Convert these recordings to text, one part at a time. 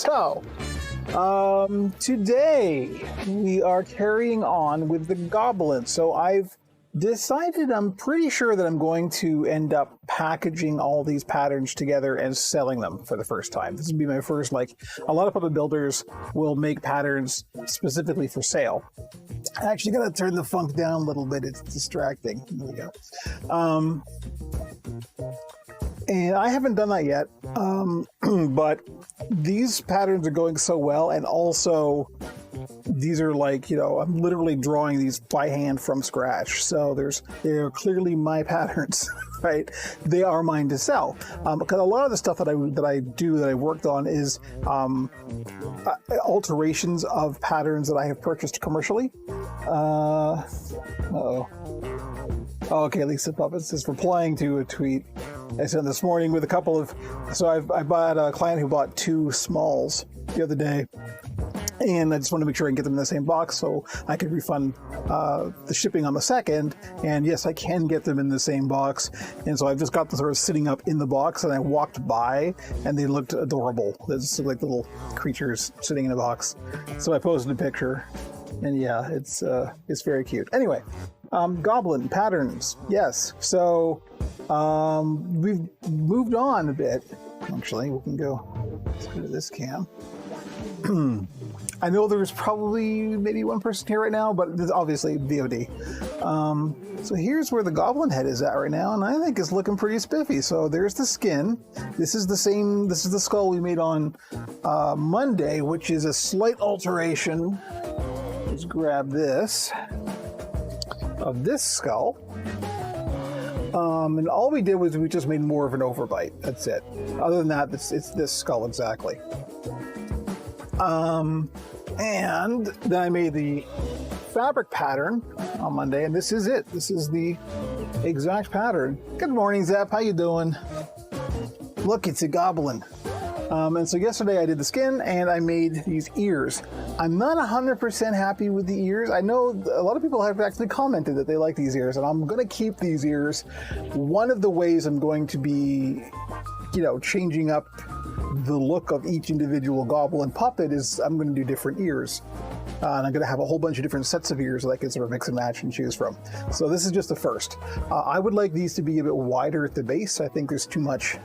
So, today we are carrying on with the Goblin. So I've decided, I'm pretty sure that I'm going to end up packaging all these patterns together and selling them for the first time. This will be my first, like, a lot of puppet builders will make patterns specifically for sale. I actually got to turn the funk down a little bit. It's distracting. There we go. And I haven't done that yet, but these patterns are going so well, and also these are like, you know, I'm literally drawing these by hand from scratch. So they're clearly my patterns, right? They are mine to sell. Because a lot of the stuff that I worked on is alterations of patterns that I have purchased commercially. Okay, Lisa Puppets is replying to a tweet I sent this morning with a couple of. So I bought a client who bought 2 smalls the other day, and I just want to make sure I can get them in the same box so I could refund the shipping on the second. And yes, I can get them in the same box. And so I've just got them sort of sitting up in the box, and I walked by and they looked adorable. There's like little creatures sitting in a box. So I posted a picture, and yeah, it's very cute. Anyway, Goblin patterns, yes. So we've moved on a bit. Actually, we can go to this cam. I know there's probably maybe one person here right now, but there's obviously VOD. So here's where the Goblin head is at right now, and I think it's looking pretty spiffy. So there's the skin. This is the skull we made on Monday, which is a slight alteration. Let's grab this of this skull. And all we did was we just made more of an overbite. That's it. Other than that, it's this skull exactly. And then I made the fabric pattern on Monday, and this is it. This is the exact pattern. Good morning, Zap. How you doing? Look, it's a Goblin. And so yesterday I did the skin, and I made these ears. I'm not 100% happy with the ears. I know a lot of people have actually commented that they like these ears, and I'm going to keep these ears. One of the ways I'm going to be, you know, changing up the look of each individual Goblin puppet is I'm going to do different ears. And I'm going to have a whole bunch of different sets of ears that I can sort of mix and match and choose from. So this is just the first. I would like these to be a bit wider at the base. I think there's too much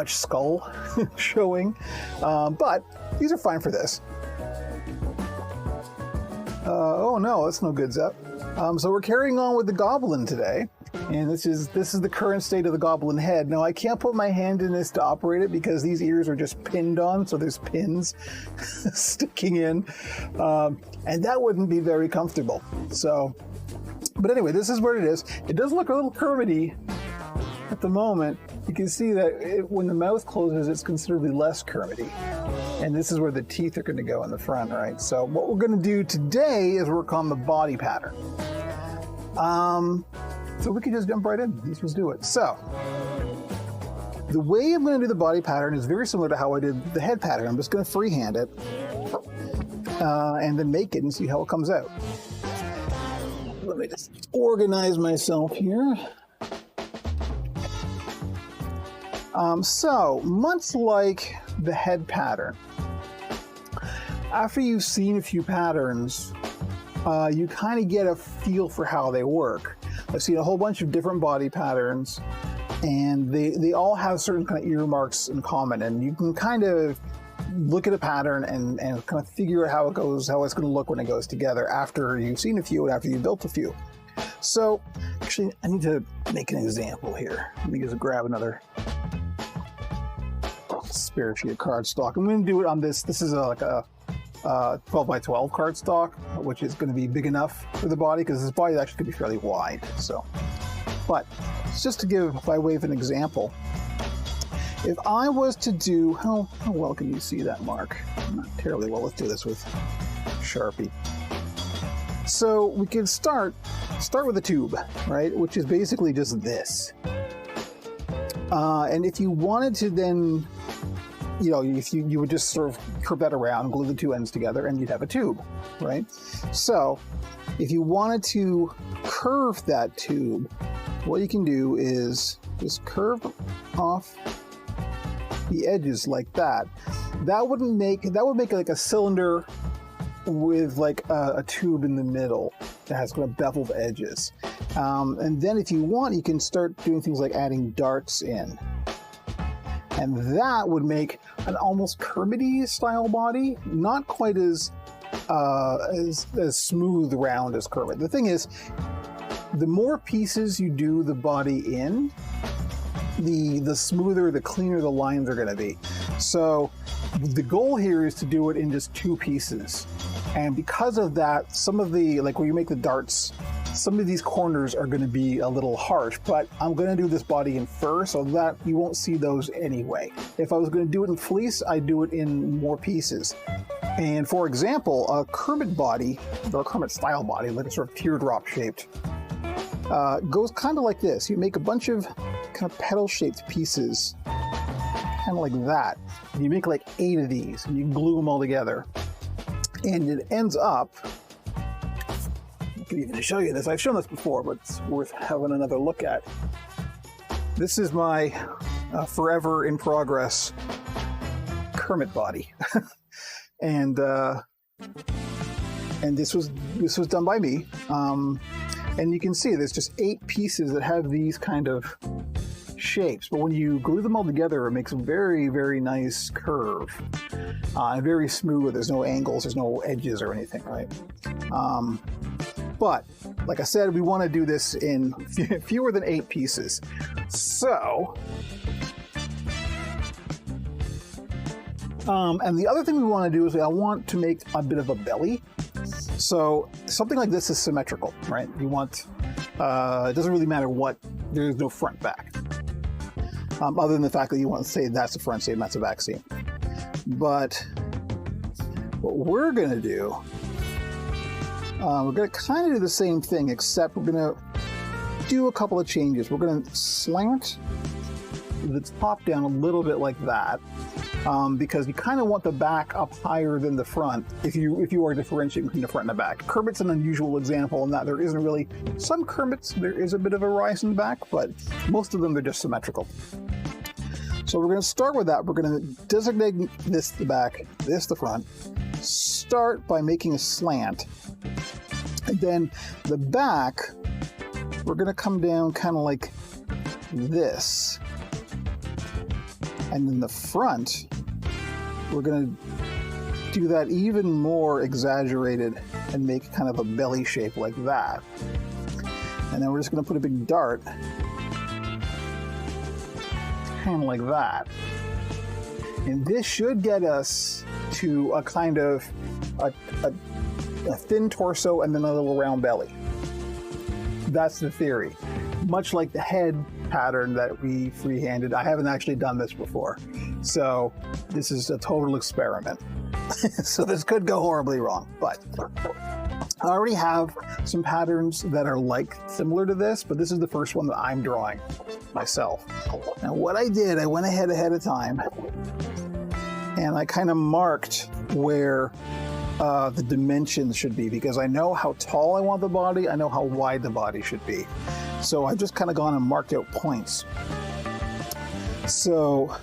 skull showing, but these are fine for this. Oh no, that's no good, Zep. So we're carrying on with the Goblin today, and this is the current state of the Goblin head. Now I can't put my hand in this to operate it because these ears are just pinned on, so there's pins sticking in, and that wouldn't be very comfortable. So, but anyway, this is where it is. It does look a little curvy at the moment. You can see that when the mouth closes, it's considerably less curvy. And this is where the teeth are going to go in the front, right? So what we're going to do today is work on the body pattern. So we can just jump right in. Let's just do it. So the way I'm going to do the body pattern is very similar to how I did the head pattern. I'm just going to freehand it and then make it and see how it comes out. Let me just organize myself here. So much like the head pattern, after you've seen a few patterns, you kind of get a feel for how they work. I've seen a whole bunch of different body patterns, and they all have certain kind of earmarks in common, and you can kind of look at a pattern and kind of figure out how it goes, how it's going to look when it goes together after you've seen a few and after you've built a few. So actually, I need to make an example here. Let me just grab another spare sheet of cardstock. I'm going to do it on this. This is like a 12 by 12 cardstock, which is going to be big enough for the body because this body actually could be fairly wide. So, but it's just to give by way of an example. If I was to do, how well can you see that mark? Not terribly well. Let's do this with Sharpie. So we can start with a tube, right? Which is basically just this. And if you wanted to then, you know, if you would just sort of curve that around, glue the two ends together, and you'd have a tube, right? So if you wanted to curve that tube, what you can do is just curve off the edges like that. That would make like a cylinder with like a tube in the middle that has kind of beveled edges. And then if you want, you can start doing things like adding darts in. And that would make an almost Kermit-y style body, not quite as smooth round as Kermit. The thing is, the more pieces you do the body in, the smoother, the cleaner the lines are going to be. So the goal here is to do it in just 2 pieces. And because of that, some of the, like where you make the darts, some of these corners are going to be a little harsh, but I'm going to do this body in fur so that you won't see those anyway. If I was going to do it in fleece, I'd do it in more pieces. And for example, a Kermit body, or a Kermit style body, like a sort of teardrop shaped, goes kind of like this. You make a bunch of kind of petal shaped pieces, kind of like that. And you make like 8 of these and you glue them all together. And it ends up, I can even show you this. I've shown this before, but it's worth having another look at. This is my forever in progress Kermit body. and this was done by me. And you can see there's just 8 pieces that have these kind of shapes, but when you glue them all together, it makes a very, very nice curve. And very smooth. There's no angles, there's no edges or anything, right? But like I said, we want to do this in fewer than 8 pieces. So, and the other thing we want to do is I want to make a bit of a belly. So something like this is symmetrical, right? You want, it doesn't really matter what, there's no front back. Other than the fact that you want to say that's the front seam, that's the back seam. But what we're going to do, we're going to kind of do the same thing, except we're going to do a couple of changes. We're going to slant the top down a little bit like that, because you kind of want the back up higher than the front if you are differentiating between the front and the back. Kermit's an unusual example in that there isn't really, some Kermits there is a bit of a rise in the back, but most of them are just symmetrical. So we're going to start with that. We're going to designate this the back, this the front. Start by making a slant. And then the back, we're going to come down kind of like this. And then the front, we're going to do that even more exaggerated and make kind of a belly shape like that. And then we're just going to put a big dart kind of like that. And this should get us to a kind of a thin torso and then a little round belly. That's the theory. Much like the head pattern that we freehanded. I haven't actually done this before, so this is a total experiment. So this could go horribly wrong, but I already have some patterns that are similar to this, but this is the first one that I'm drawing myself. Now what I did, I went ahead of time and I kind of marked where the dimensions should be, because I know how tall I want the body, I know how wide the body should be. So I've just kind of gone and marked out points. So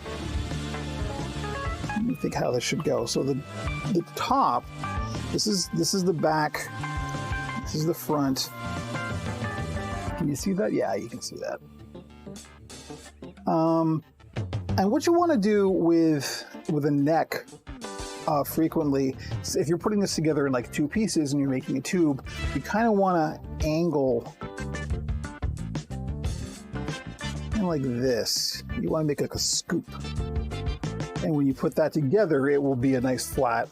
let me think how this should go. So the top, this is the back, this is the front. Can you see that? Yeah, you can see that. And what you want to do with a neck frequently, if you're putting this together in like 2 pieces and you're making a tube, you kind of want to angle kind of like this. You want to make like a scoop. And when you put that together, it will be a nice flat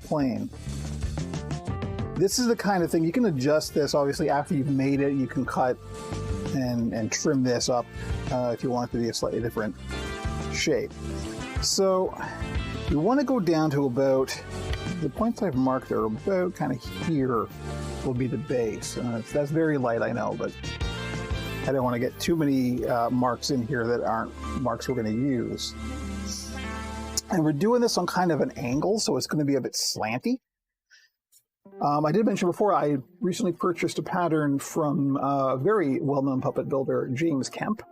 plane. This is the kind of thing, you can adjust this obviously after you've made it. You can cut and trim this up if you want it to be a slightly different shape. So you want to go down to about, the points I've marked are about kind of here will be the base. That's very light, I know, but I don't want to get too many marks in here that aren't marks we're going to use. And we're doing this on kind of an angle, so it's going to be a bit slanty. I did mention before, I recently purchased a pattern from a very well-known puppet builder, James Kemp.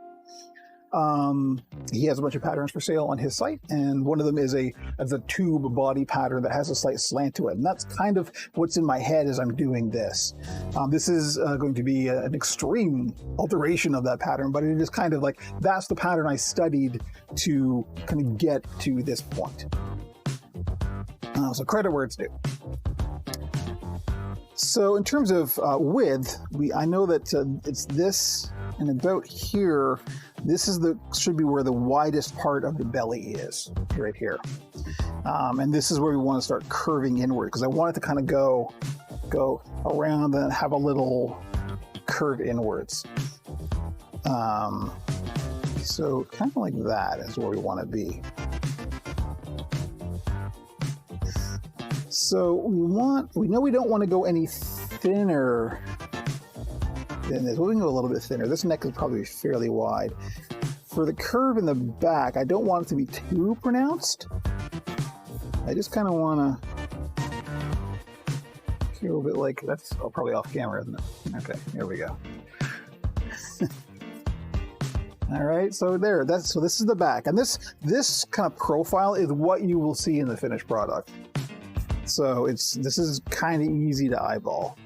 He has a bunch of patterns for sale on his site, and one of them is a tube body pattern that has a slight slant to it. And that's kind of what's in my head as I'm doing this. This is going to be an extreme alteration of that pattern, but it is kind of like, that's the pattern I studied to kind of get to this point. So credit where it's due. So in terms of width, I know that it's this, and about here, this is should be where the widest part of the belly is, right here. And this is where we want to start curving inward, because I want it to kind of go around and have a little curve inwards. So kind of like that is where we want to be. So we know we don't want to go any thinner than this. We can go a little bit thinner. This neck is probably fairly wide. For the curve in the back, I don't want it to be too pronounced. I just kind of want to feel a bit like, that's probably off camera, isn't it? Okay, here we go. All right, so there. So this is the back, and this kind of profile is what you will see in the finished product. So this is kind of easy to eyeball.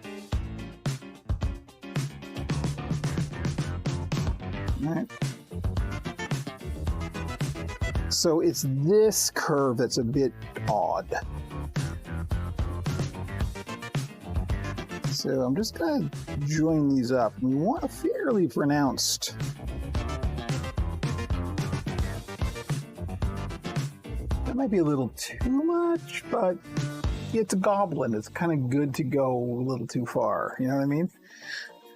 All right. So it's this curve that's a bit odd. So I'm just gonna join these up. We want a fairly pronounced. That might be a little too much, but it's a Goblin. It's kind of good to go a little too far. You know what I mean?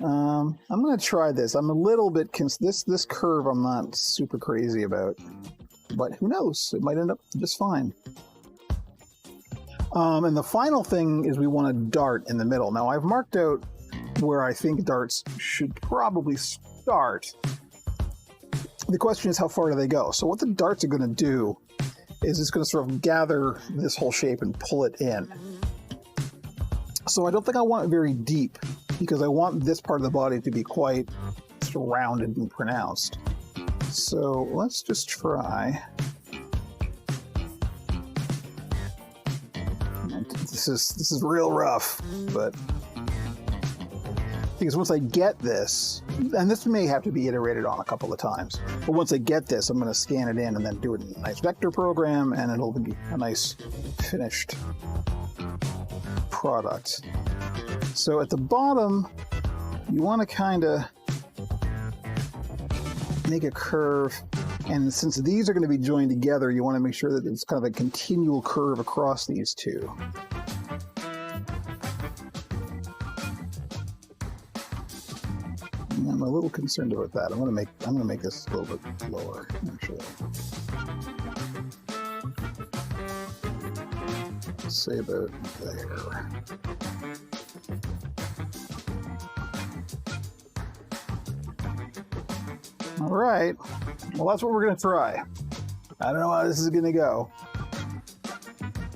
I'm going to try this. I'm a little bit... This curve I'm not super crazy about. But who knows? It might end up just fine. And the final thing is we want a dart in the middle. Now, I've marked out where I think darts should probably start. The question is, how far do they go? So what the darts are going to do is it's going to sort of gather this whole shape and pull it in. So I don't think I want it very deep, because I want this part of the body to be quite rounded and pronounced. So let's just try. This is real rough, but because once I get this, and this may have to be iterated on a couple of times, but once I get this, I'm going to scan it in and then do it in a nice vector program, and it'll be a nice finished product. So at the bottom, you want to kind of make a curve, and since these are going to be joined together, you want to make sure that it's kind of a continual curve across these two. I'm a little concerned about that. I'm going to make this a little bit lower, actually. Say about there. All right. Well, that's what we're going to try. I don't know how this is going to go.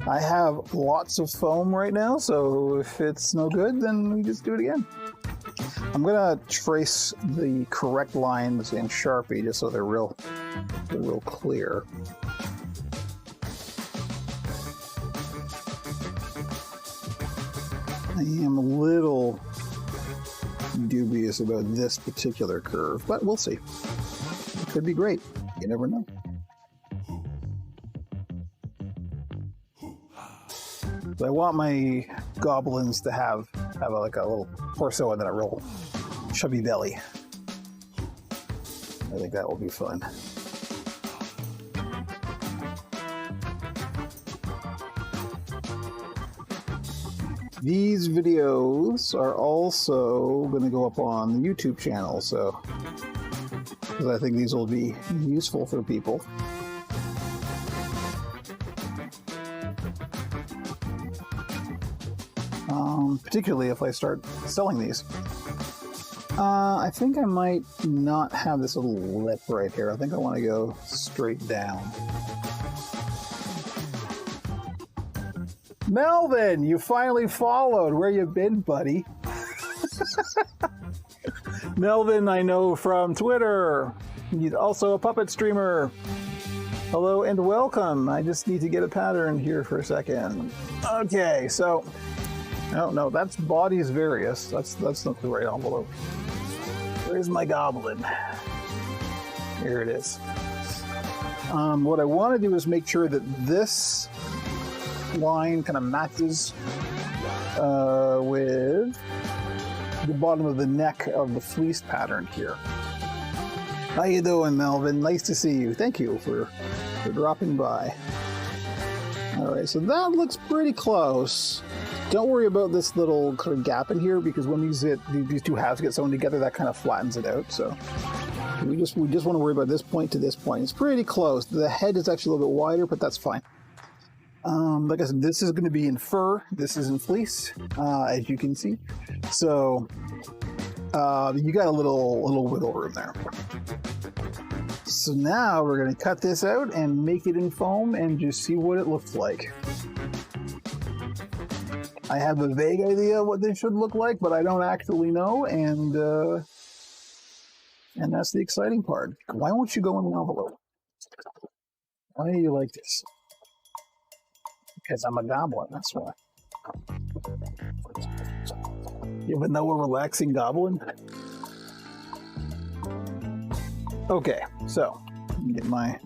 I have lots of foam right now, so if it's no good, then we just do it again. I'm going to trace the correct lines in Sharpie just so they're real clear. I am a little dubious about this particular curve, but we'll see. It could be great. You never know. So I want my goblins to have like a little torso and then a real chubby belly. I think that will be fun. These videos are also going to go up on the YouTube channel, so because I think these will be useful for people. Particularly if I start selling these. I think I might not have this little lip right here. I think I want to go straight down. Melvin, you finally followed. Where you been, buddy? Melvin, I know from Twitter. He's also a puppet streamer. Hello and welcome. I just need to get a pattern here for a second. Okay, so... Oh, no, that's bodies various. That's not the right envelope. Where's my goblin? Here it is. What I want to do is make sure that this line kind of matches with the bottom of the neck of the fleece pattern here. How you doing, Melvin? Nice to see you. Thank you for dropping by. All right, so that looks pretty close. Don't worry about this little kind of gap in here, because when these two halves get sewn together, that kind of flattens it out. So we just want to worry about this point to this point. It's pretty close. The head is actually a little bit wider, but that's fine. Like I said, this is going to be in fur. This is in fleece, as you can see. So you got a little wiggle room there. So now we're going to cut this out and make it in foam and just see what it looks like. I have a vague idea what this should look like, but I don't actually know, and that's the exciting part. Why won't you go in the envelope? Why do you like this? Because I'm a goblin, that's why. You even know a relaxing goblin? Okay, so get my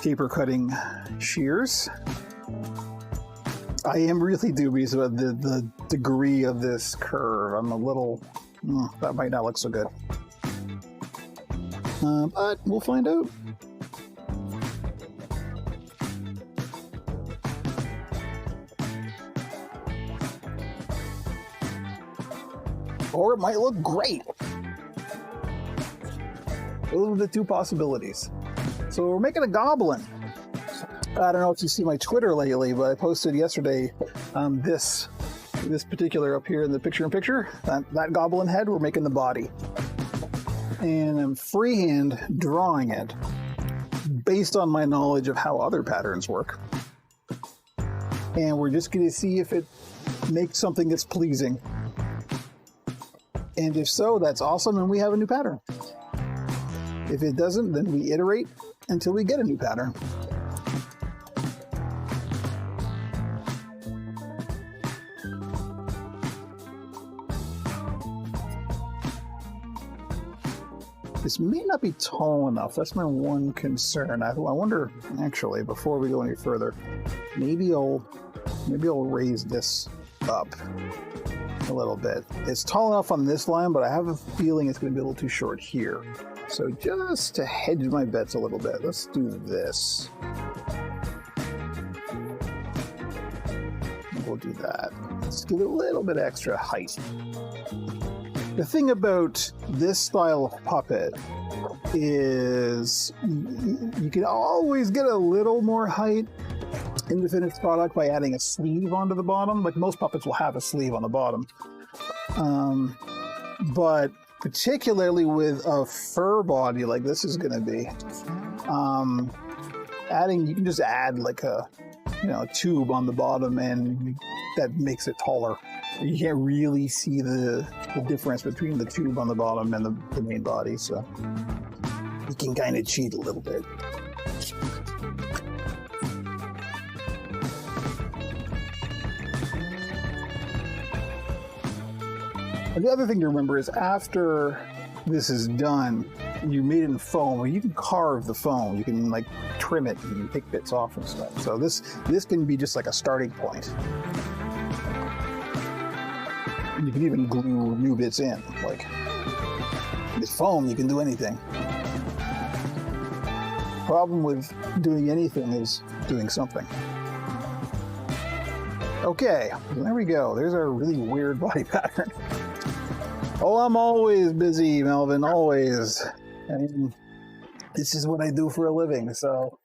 paper cutting shears. I am really dubious about the degree of this curve. I'm a little... that might not look so good. But we'll find out. Or it might look great. Those are the two possibilities. So we're making a goblin. I don't know if you see my Twitter lately, but I posted yesterday this particular up here in the picture-in-picture, that goblin head. We're making the body. And I'm freehand drawing it based on my knowledge of how other patterns work. And we're just going to see if it makes something that's pleasing. And if so, that's awesome, and we have a new pattern. If it doesn't, then we iterate until we get a new pattern. This may not be tall enough. That's my one concern. I wonder, actually, before we go any further, maybe I'll raise this up a little bit. It's tall enough on this line, but I have a feeling it's going to be a little too short here. So just to hedge my bets a little bit, let's do this. We'll do that. Let's give it a little bit extra height. The thing about this style of puppet is you can always get a little more height in the finished product by adding a sleeve onto the bottom. Like most puppets will have a sleeve on the bottom. But particularly with a fur body like this is going to be, you can just add like a tube on the bottom, and that makes it taller. You can't really see the difference between the tube on the bottom and the main body, so you can kind of cheat a little bit. And the other thing to remember is after this is done, you made it in foam, or you can carve the foam. You can like trim it and take bits off and stuff. So this can be just like a starting point. You can even glue new bits in. Like with foam, you can do anything. Problem with doing anything is doing something. Okay, there we go. There's our really weird body pattern. Oh, I'm always busy, Melvin, always. And this is what I do for a living, so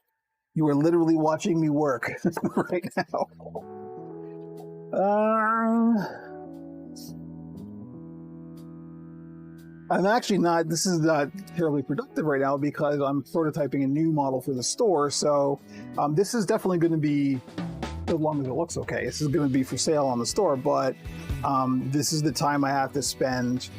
you are literally watching me work right now. I'm actually not, this is not terribly productive right now because I'm prototyping a new model for the store, so this is definitely going to be as long as it looks okay. This is going to be for sale on the store, but this is the time I have to spend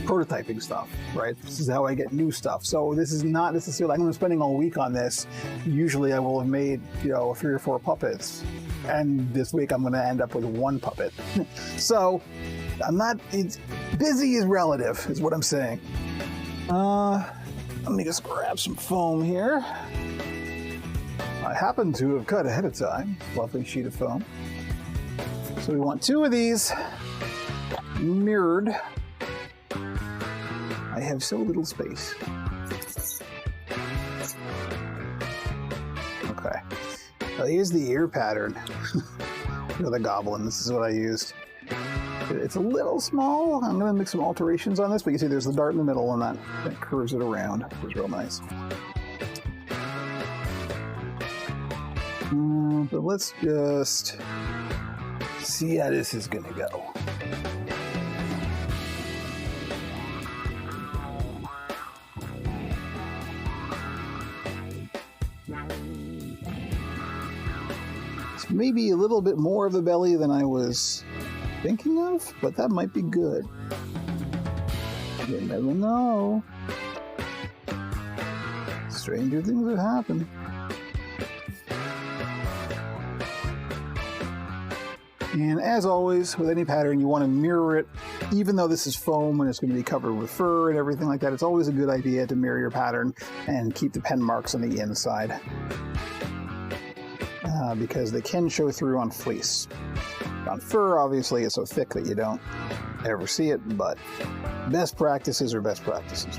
prototyping stuff, right? This is how I get new stuff. So this is not necessarily, I'm spending all week on this. Usually I will have made, 3 or 4 puppets. And this week I'm going to end up with 1 puppet. So busy is relative, is what I'm saying. Let me just grab some foam here. I happen to have cut ahead of time. Lovely sheet of foam. So we want 2 of these mirrored. I have so little space. Okay. Well, here's the ear pattern for the Goblin. This is what I used. It's a little small. I'm going to make some alterations on this, but you see there's the dart in the middle and that curves it around, which is real nice. But let's just see how this is going to go. It's maybe a little bit more of a belly than I was thinking of, but that might be good. You never know. Stranger things have happened. And as always, with any pattern, you want to mirror it. Even though this is foam and it's going to be covered with fur and everything like that, it's always a good idea to mirror your pattern and keep the pen marks on the inside. Because they can show through on fleece. On fur, obviously, it's so thick that you don't ever see it, but best practices are best practices.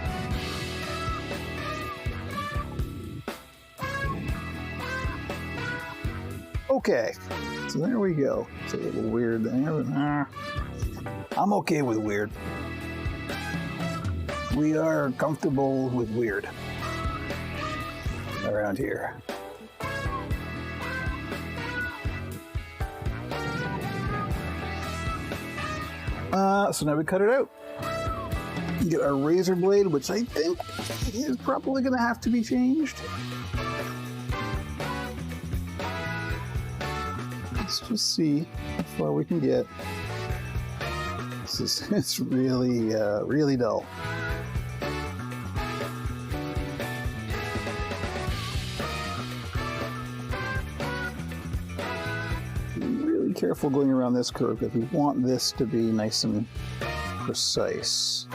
Okay, so there we go. It's a little weird there, but I'm okay with weird. We are comfortable with weird around here. So now we cut it out. Get our razor blade, which I think is probably going to have to be changed. Let's just see how far we can get. It's really, really dull. Really careful going around this curve because we want this to be nice and precise.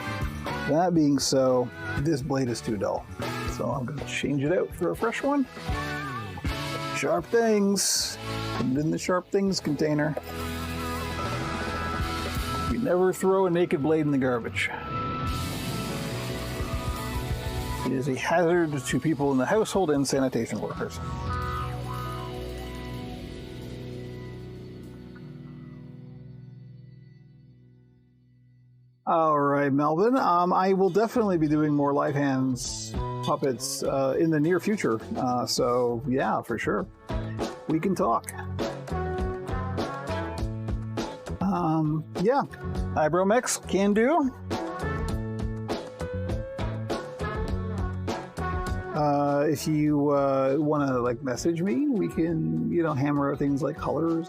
That being so, this blade is too dull. So I'm going to change it out for a fresh one. Sharp things. Put it in the sharp things container. You never throw a naked blade in the garbage. It is a hazard to people in the household and sanitation workers. All right, Melvin. I will definitely be doing more live hands puppets in the near future. So yeah, for sure. We can talk. Yeah, eyebrow mix can do. If you want to message me, we can hammer out things like colors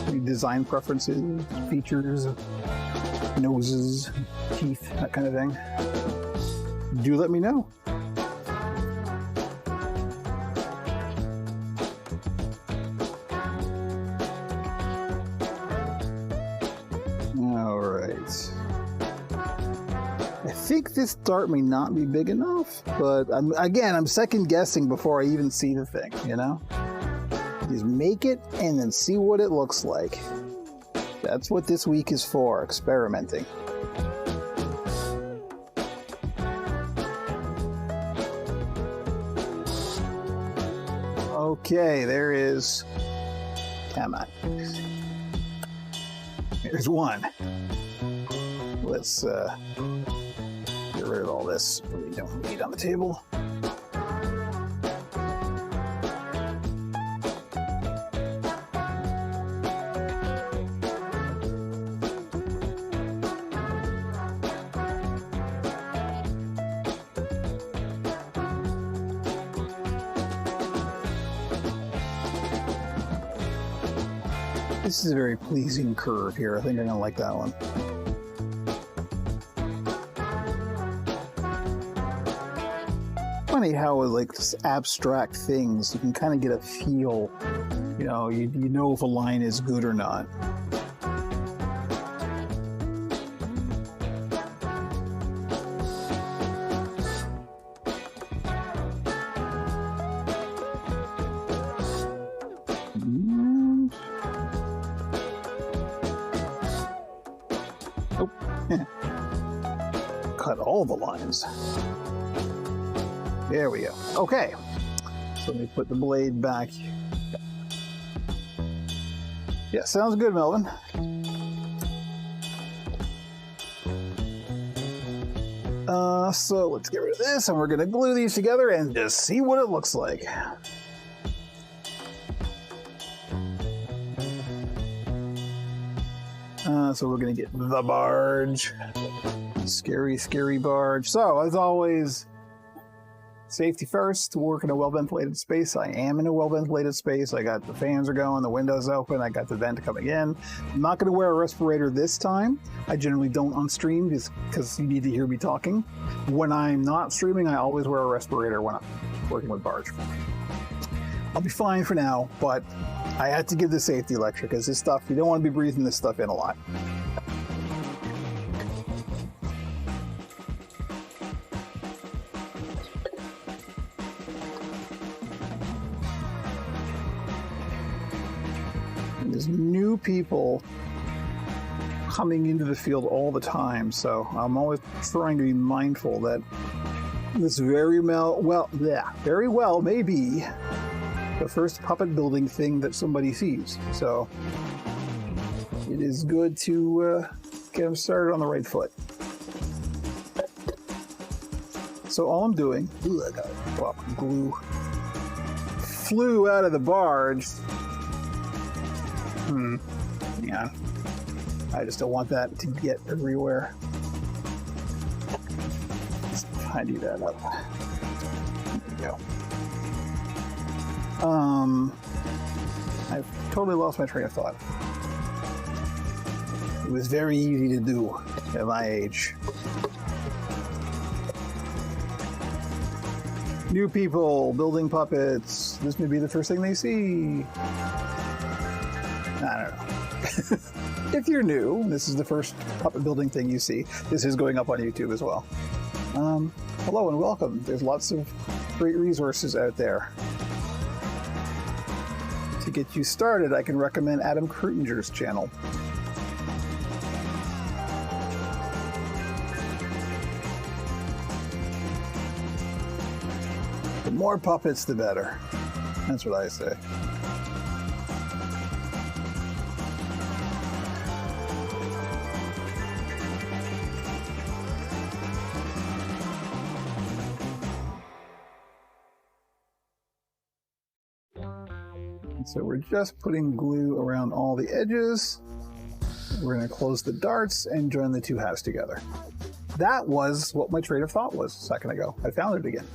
and design preferences, features, noses, teeth, that kind of thing. Do let me know. All right. I think this dart may not be big enough, but I'm second guessing before I even see the thing, Just make it and then see what it looks like. That's what this week is for, experimenting. Okay, there is... Come on. There's one. Let's get rid of all this we don't need on the table. This is a very pleasing curve here. I think I'm gonna like that one. Funny how with like abstract things, you can kind of get a feel, you know if a line is good or not. Oh, cut all the lines. There we go. Okay. So let me put the blade back. Yeah, sounds good, Melvin. So let's get rid of this, and we're going to glue these together and just see what it looks like. So we're going to get the barge. Scary, scary barge. So, as always, safety first, to work in a well-ventilated space. I am in a well-ventilated space. I got the fans are going, the windows open, I got the vent coming in. I'm not going to wear a respirator this time. I generally don't on stream just because you need to hear me talking. When I'm not streaming, I always wear a respirator when I'm working with barge. I'll be fine for now, but I had to give the safety lecture because this stuff, you don't want to be breathing this stuff in a lot. There's new people coming into the field all the time, so I'm always trying to be mindful that this very well may be the first puppet building thing that somebody sees. So it is good to get them started on the right foot. So all I'm doing, I got a drop of glue, flew out of the barge. Yeah, I just don't want that to get everywhere. Let's tidy that up. There we go. I've totally lost my train of thought. It was very easy to do at my age. New people building puppets. This may be the first thing they see. I don't know. If you're new, this is the first puppet building thing you see. This is going up on YouTube as well. Hello and welcome. There's lots of great resources out there. To get you started, I can recommend Adam Krutinger's channel. The more puppets, the better. That's what I say. So we're just putting glue around all the edges. We're going to close the darts and join the two halves together. That was what my train of thought was a second ago. I found it again.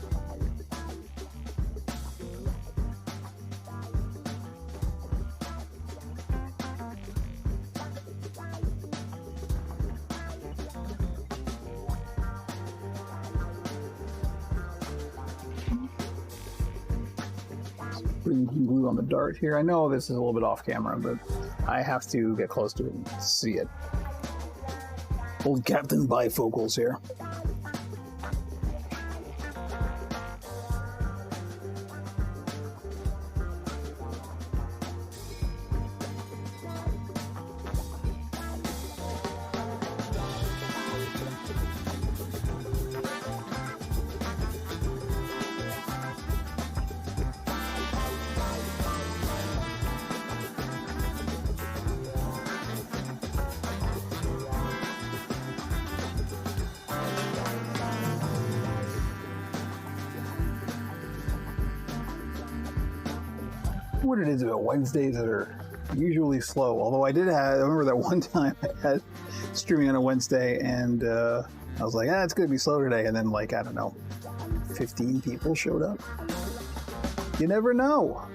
Putting glue on the dart here. I know this is a little bit off camera, but I have to get close to it and see it. Old Captain Bifocals here. What it is about Wednesdays that are usually slow. Although I remember that one time I had streaming on a Wednesday and I was like, it's going to be slow today. And then like, I don't know, 15 people showed up. You never know.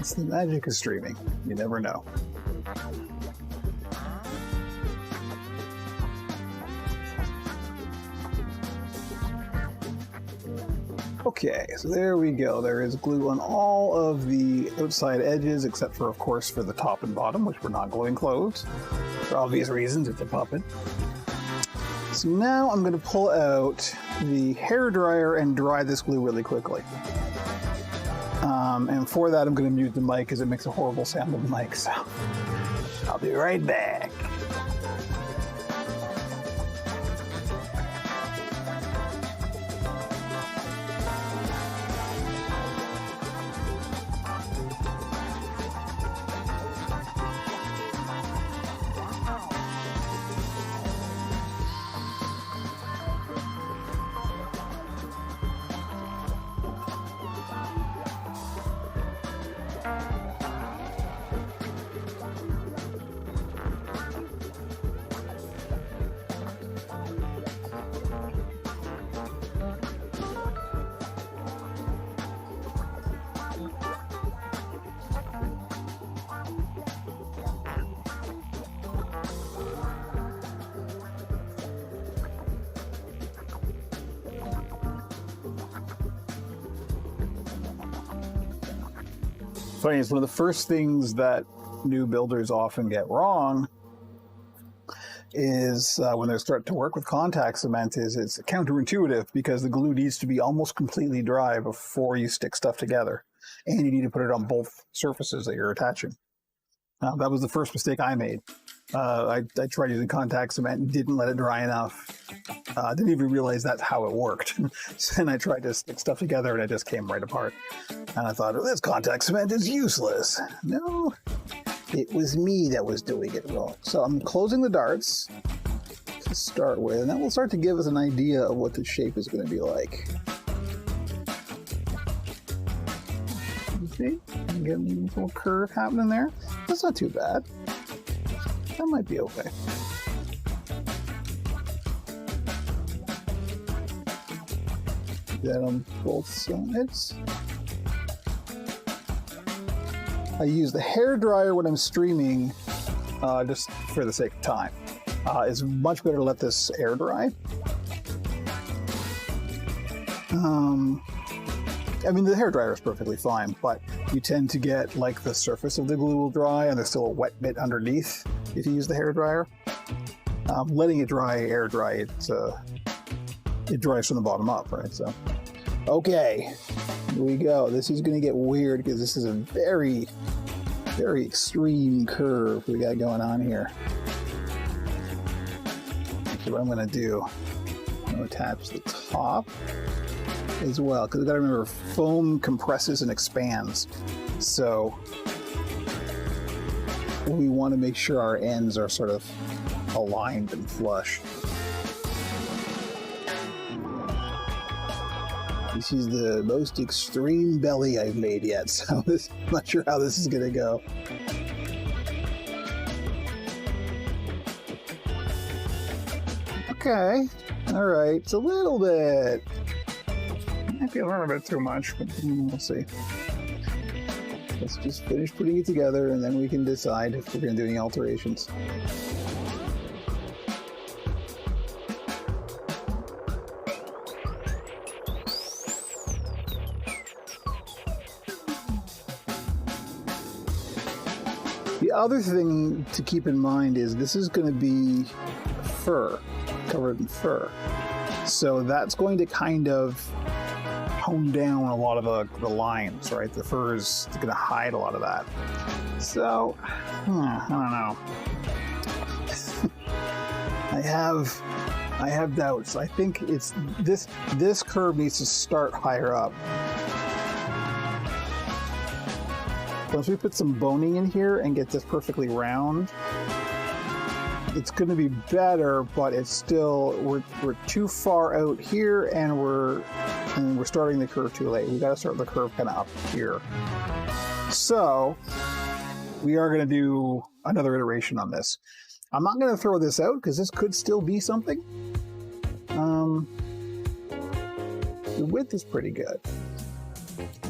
It's the magic of streaming. You never know. Okay, so there we go. There is glue on all of the outside edges, except for, of course, for the top and bottom, which we're not gluing closed. For obvious reasons, it's a puppet. So now I'm going to pull out the hairdryer and dry this glue really quickly. And for that, I'm going to mute the mic because it makes a horrible sound on the mic. So I'll be right back. Funny, it's one of the first things that new builders often get wrong is when they start to work with contact cement is it's counterintuitive because the glue needs to be almost completely dry before you stick stuff together. And you need to put it on both surfaces that you're attaching. That was the first mistake I made. I tried using contact cement and didn't let it dry enough. I didn't even realize that's how it worked. So then I tried to stick stuff together and it just came right apart. And I thought, oh, this contact cement is useless. No, it was me that was doing it wrong. So I'm closing the darts to start with, and that will start to give us an idea of what the shape is going to be like. You see? I'm getting a little curve happening there. That's not too bad. That might be okay. That on both sides. I use the hair dryer when I'm streaming, just for the sake of time. It's much better to let this air dry. I mean, the hair dryer is perfectly fine, but you tend to get like the surface of the glue will dry and there's still a wet bit underneath if you use the hair dryer. Letting it dry, air dry, it dries from the bottom up, right? So, okay, here we go. This is going to get weird because this is a very, very extreme curve we got going on here. So what I'm going to do, I'm going to attach the top as well, because we've got to remember foam compresses and expands. So we want to make sure our ends are sort of aligned and flush. This is the most extreme belly I've made yet, so I'm not sure how this is going to go. Okay, all right, it's a little bit. Might be a little bit too much, but we'll see. Let's just finish putting it together and then we can decide if we're going to do any alterations. The other thing to keep in mind is this is going to be fur, covered in fur. So that's going to kind of hone down a lot of the lines, right? The fur is going to hide a lot of that. So, I don't know. I have doubts. I think it's this curve needs to start higher up. Once we put some boning in here and get this perfectly round, it's going to be better, but it's still we're too far out here, and we're starting the curve too late. We got to start the curve kind of up here. So we are going to do another iteration on this. I'm not going to throw this out because this could still be something. The width is pretty good.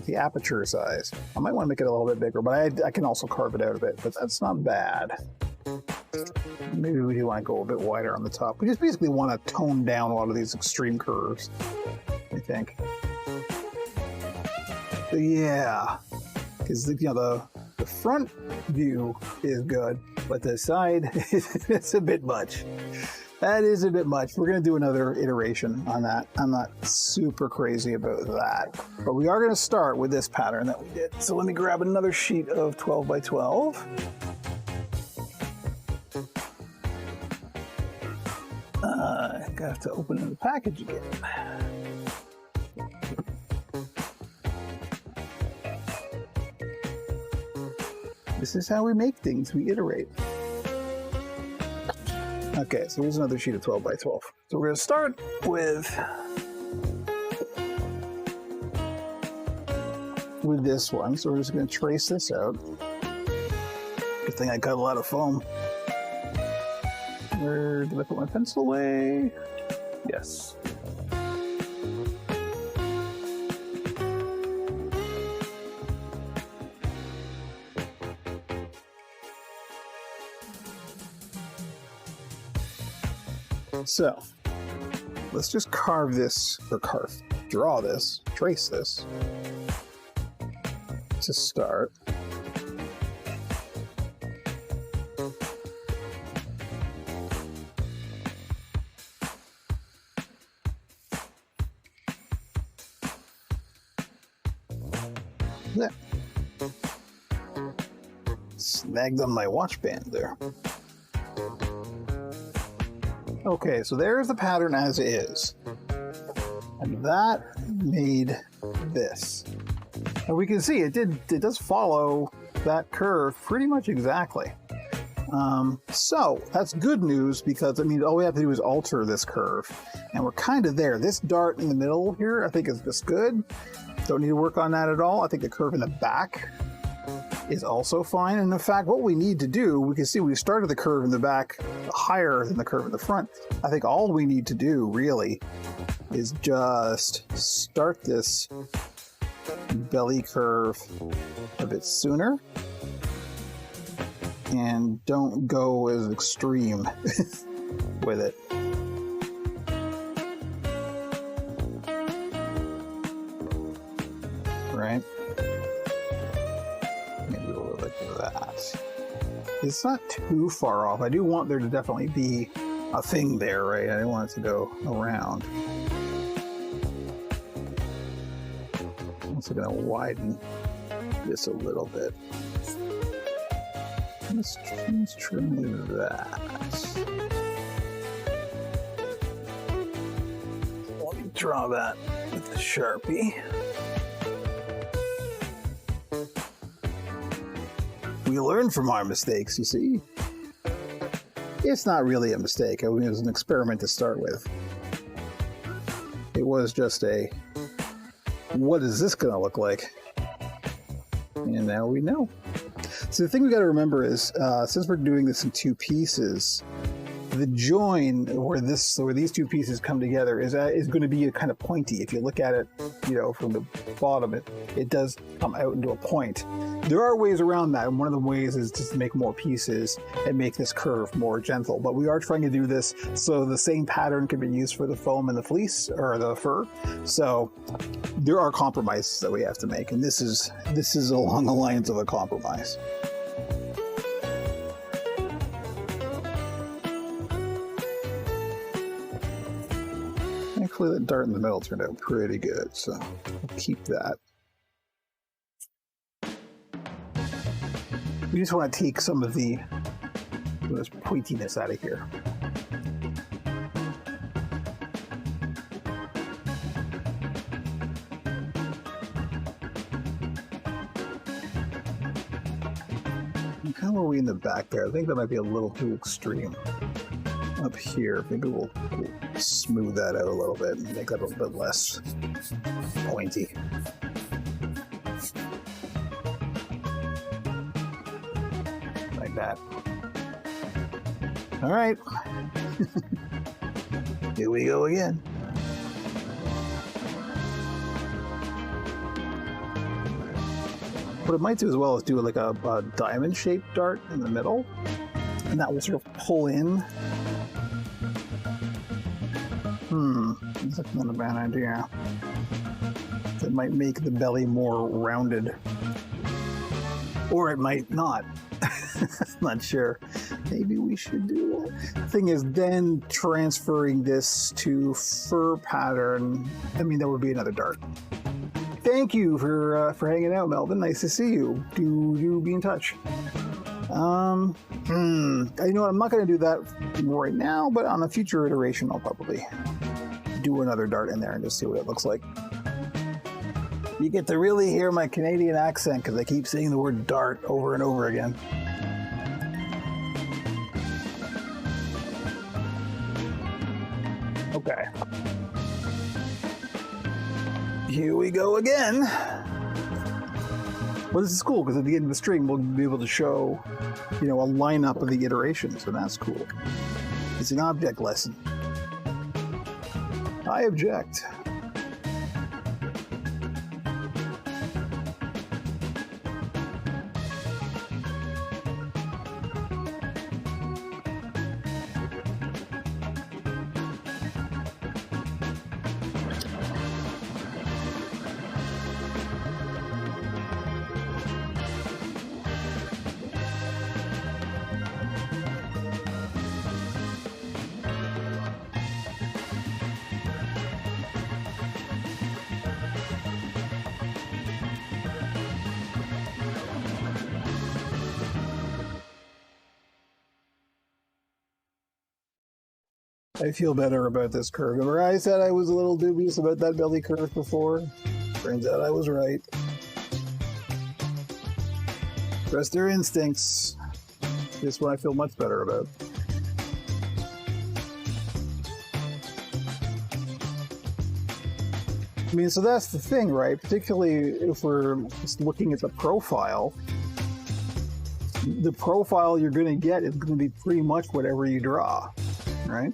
the aperture size. I might want to make it a little bit bigger, but I can also carve it out a bit, but that's not bad. Maybe we do want to go a bit wider on the top. We just basically want to tone down a lot of these extreme curves, I think. But yeah, because you know the front view is good, but the side it's a bit much. That is a bit much. We're going to do another iteration on that. I'm not super crazy about that. But we are going to start with this pattern that we did. So let me grab another sheet of 12 by 12. I have to open the package again. This is how we make things. We iterate. Okay, so here's another sheet of 12 by 12. So we're going to start with this one. So we're just going to trace this out. Good thing I got a lot of foam. Where did I put my pencil away? Yes. So, let's just carve this, or draw this, trace this to start. There. Snagged on my watch band there. Okay, so there's the pattern as is. And that made this. And we can see it does follow that curve pretty much exactly. So that's good news because, I mean, all we have to do is alter this curve. And we're kind of there. This dart in the middle here, I think is just good. Don't need to work on that at all. I think the curve in the back is also fine. And in fact, what we need to do, we can see we started the curve in the back higher than the curve in the front. I think all we need to do really is just start this belly curve a bit sooner and don't go as extreme with it. Right? Maybe a little bit of that. It's not too far off. I do want there to definitely be a thing there, right? I don't want it to go around. I'm also going to widen this a little bit. Let's trim that. Let me draw that with the Sharpie. We learn from our mistakes, you see. It's not really a mistake. I mean, it was an experiment to start with. It was just a, what is this going to look like? And now we know. So the thing we got to remember is, since we're doing this in two pieces, the join where these two pieces come together is going to be a kind of pointy. If you look at it, you know, from the bottom, it does come out into a point. There are ways around that, and one of the ways is just to make more pieces and make this curve more gentle. But we are trying to do this so the same pattern can be used for the foam and the fleece, or the fur. So there are compromises that we have to make, and this is along the lines of a compromise. Thankfully, that dart in the middle turned out pretty good, so we'll keep that. We just want to take some of this pointiness out of here. And how are we in the back there? I think that might be a little too extreme. Up here, maybe we'll smooth that out a little bit and make that a little bit less pointy. That. All right. Here we go again. What it might do as well is do like a diamond-shaped dart in the middle, and that will sort of pull in. That's not a bad idea. That might make the belly more rounded. Or it might not. Not sure. Maybe we should do that. Thing is, then transferring this to fur pattern, I mean, that would be another dart. Thank you for hanging out, Melvin. Nice to see you. Do be in touch. You know what? I'm not going to do that right now, but on a future iteration, I'll probably do another dart in there and just see what it looks like. You get to really hear my Canadian accent because I keep saying the word dart over and over again. Okay. Here we go again. Well, this is cool because at the end of the string, we'll be able to show, you know, a lineup of the iterations, so that's cool. It's an object lesson. I object. I feel better about this curve. Remember I said I was a little dubious about that belly curve before? Turns out I was right. Trust their instincts. This one I feel much better about. I mean, so that's the thing, right? Particularly if we're just looking at the profile you're going to get is going to be pretty much whatever you draw, right?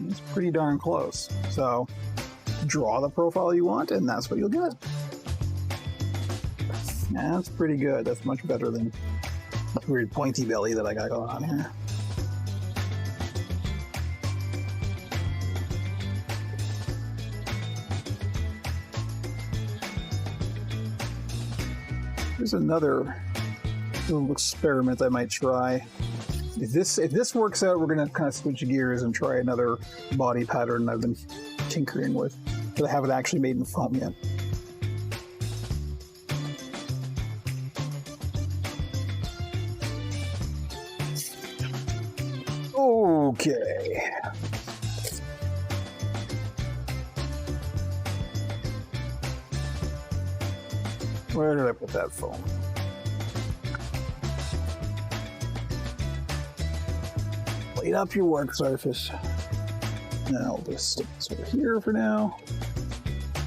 It's pretty darn close. So draw the profile you want and that's what you'll get. That's pretty good. That's much better than the weird pointy belly that I got going on here. Here's another little experiment I might try. If this works out, we're going to kind of switch gears and try another body pattern I've been tinkering with, but I haven't actually made in foam yet. Okay. Where did I put that foam? Light up your work surface. And I'll just stick this over here for now.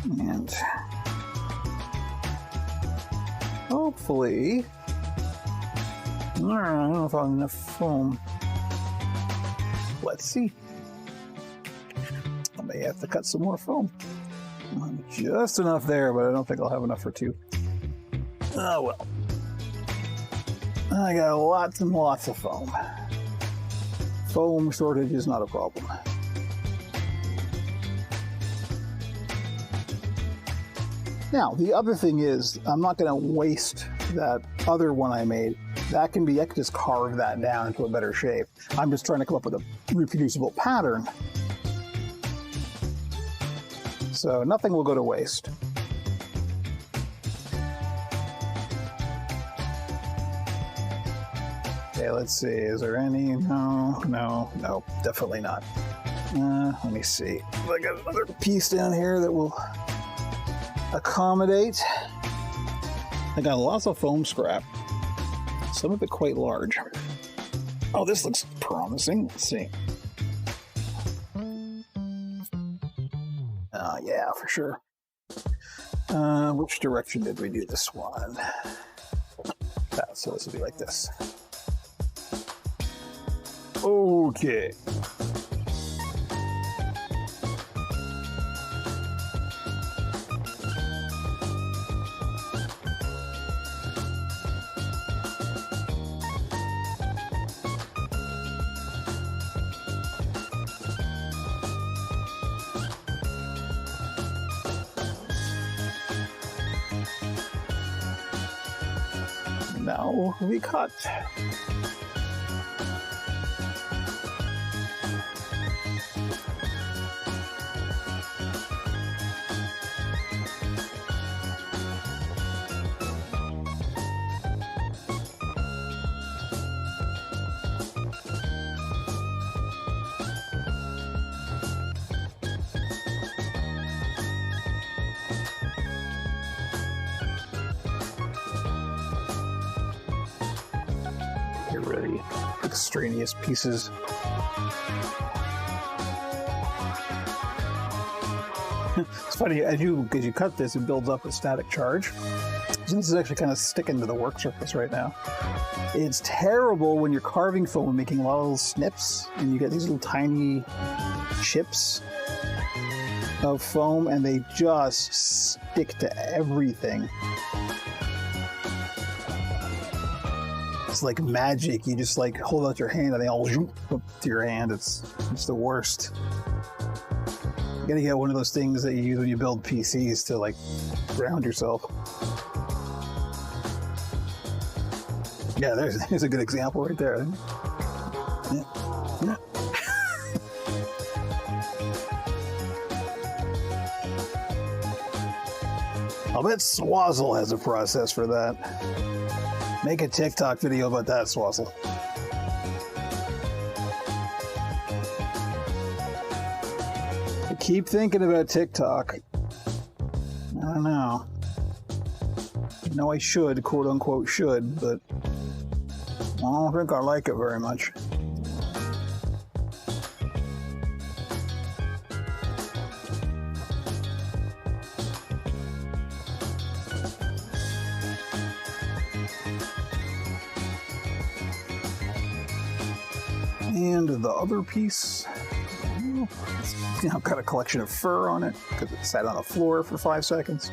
And hopefully, I don't know if I have enough foam. Let's see. I may have to cut some more foam. Just enough there, but I don't think I'll have enough for two. Oh well. I got lots and lots of foam. Foam shortage is not a problem. Now, the other thing is, I'm not going to waste that other one I made. I can just carve that down into a better shape. I'm just trying to come up with a reproducible pattern. So nothing will go to waste. Okay, let's see. Is there any? No, definitely not. Let me see. I got another piece down here that will accommodate. I got lots of foam scrap. Some of it quite large. Oh, this looks promising. Let's see. Yeah, for sure. Which direction did we do this one? So this will be like this. Okay. now we cut. Get ready, extraneous pieces. It's funny, as you cut this, it builds up a static charge. So this is actually kind of sticking to the work surface right now. It's terrible when you're carving foam and making a lot of little snips, and you get these little tiny chips of foam, and they just stick to everything. It's like magic. You just like hold out your hand and they all zoom up to your hand. It's the worst. You gotta get one of those things that you use when you build PCs to like ground yourself. Yeah, there's a good example right there. Yeah. Yeah. I'll bet Swazzle has a process for that. Make a TikTok video about that, Swazzle. I keep thinking about TikTok. I don't know. I know I should, quote unquote should, but I don't think I like it very much. And the other piece, I've got a collection of fur on it because it sat on the floor for 5 seconds.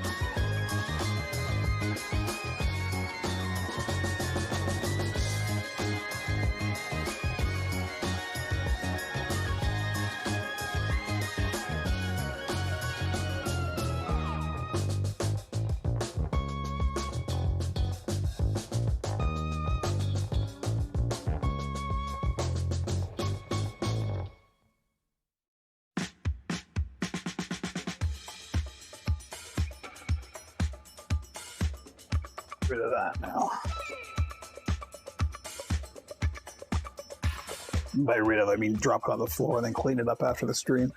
Rid of that now. By rid of, I mean drop it on the floor and then clean it up after the stream.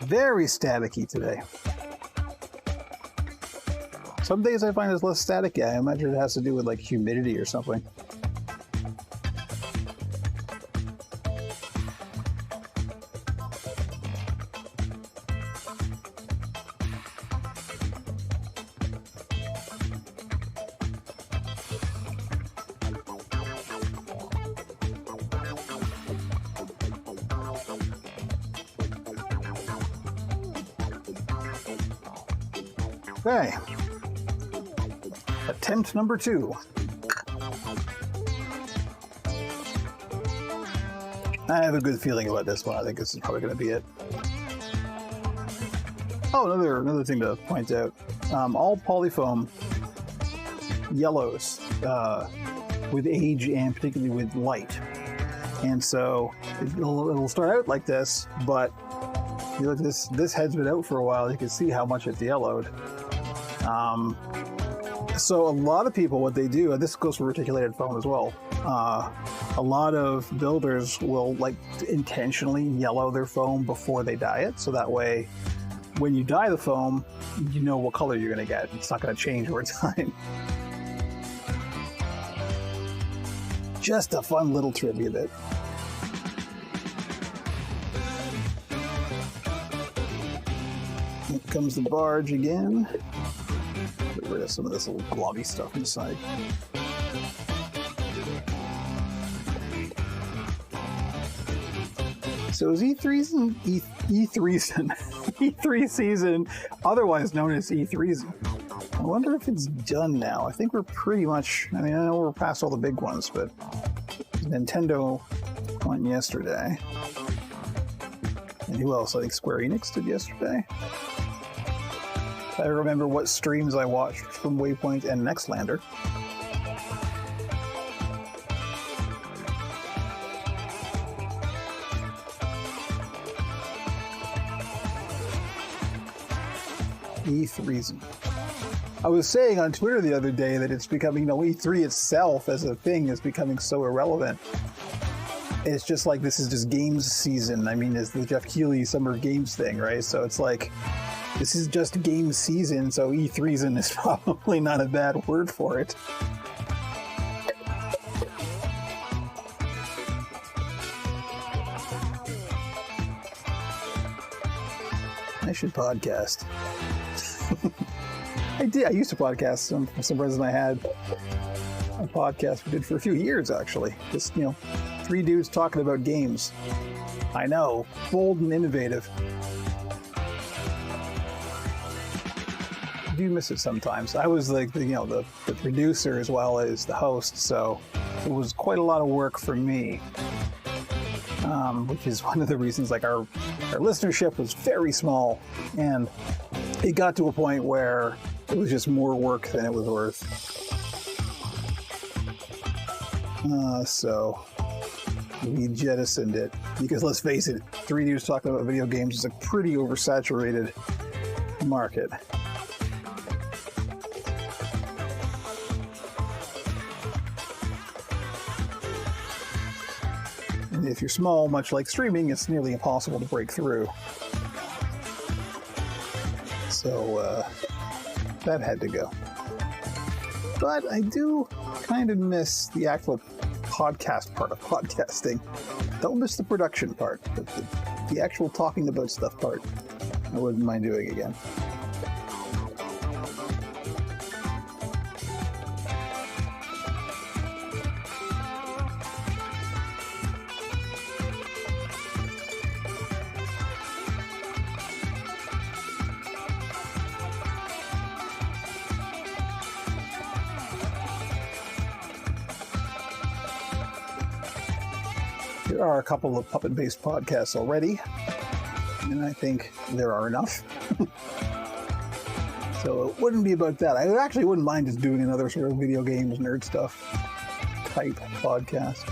Very staticky today. Some days I find it's less staticky. I imagine it has to do with like humidity or something. Okay, attempt number 2. I have a good feeling about this one. I think this is probably going to be it. Oh, another thing to point out. All polyfoam yellows with age and particularly with light. And so it'll start out like this, but you look, this head's been out for a while. You can see how much it's yellowed. So a lot of people, what they do, and this goes for reticulated foam as well, a lot of builders will like intentionally yellow their foam before they dye it, so that way when you dye the foam, you know what color you're going to get. It's not going to change over time. Just a fun little trivia bit. Here comes the barge again. Get rid of some of this little globby stuff inside. So is E3 season, otherwise known as E3 I wonder if it's done now. I think we're pretty much, I mean, I know we're past all the big ones, but Nintendo went yesterday. And who else? I think Square Enix did yesterday. I remember what streams I watched from Waypoint and Nextlander. E3's. I was saying on Twitter the other day that it's becoming, E3 itself as a thing is becoming so irrelevant. It's just like this is just games season. I mean, it's the Jeff Keighley Summer Games thing, right? So it's like, this is just game season, so E3 is probably not a bad word for it. I should podcast. I did. I used to podcast some friends I had. A podcast we did for a few years, actually. Just, three dudes talking about games. I know. Bold and innovative. I do miss it sometimes. I was like the producer as well as the host, so it was quite a lot of work for me. Which is one of the reasons our listenership was very small, and it got to a point where it was just more work than it was worth. So we jettisoned it because, let's face it, three dudes talking about video games is a pretty oversaturated market. And if you're small, much like streaming, it's nearly impossible to break through. So that had to go. But I do kind of miss the actual podcast part of podcasting. Don't miss the production part, but the actual talking about stuff part, I wouldn't mind doing again. There are a couple of puppet-based podcasts already, and I think there are enough. So it wouldn't be about that. I actually wouldn't mind just doing another sort of video games, nerd stuff type podcast.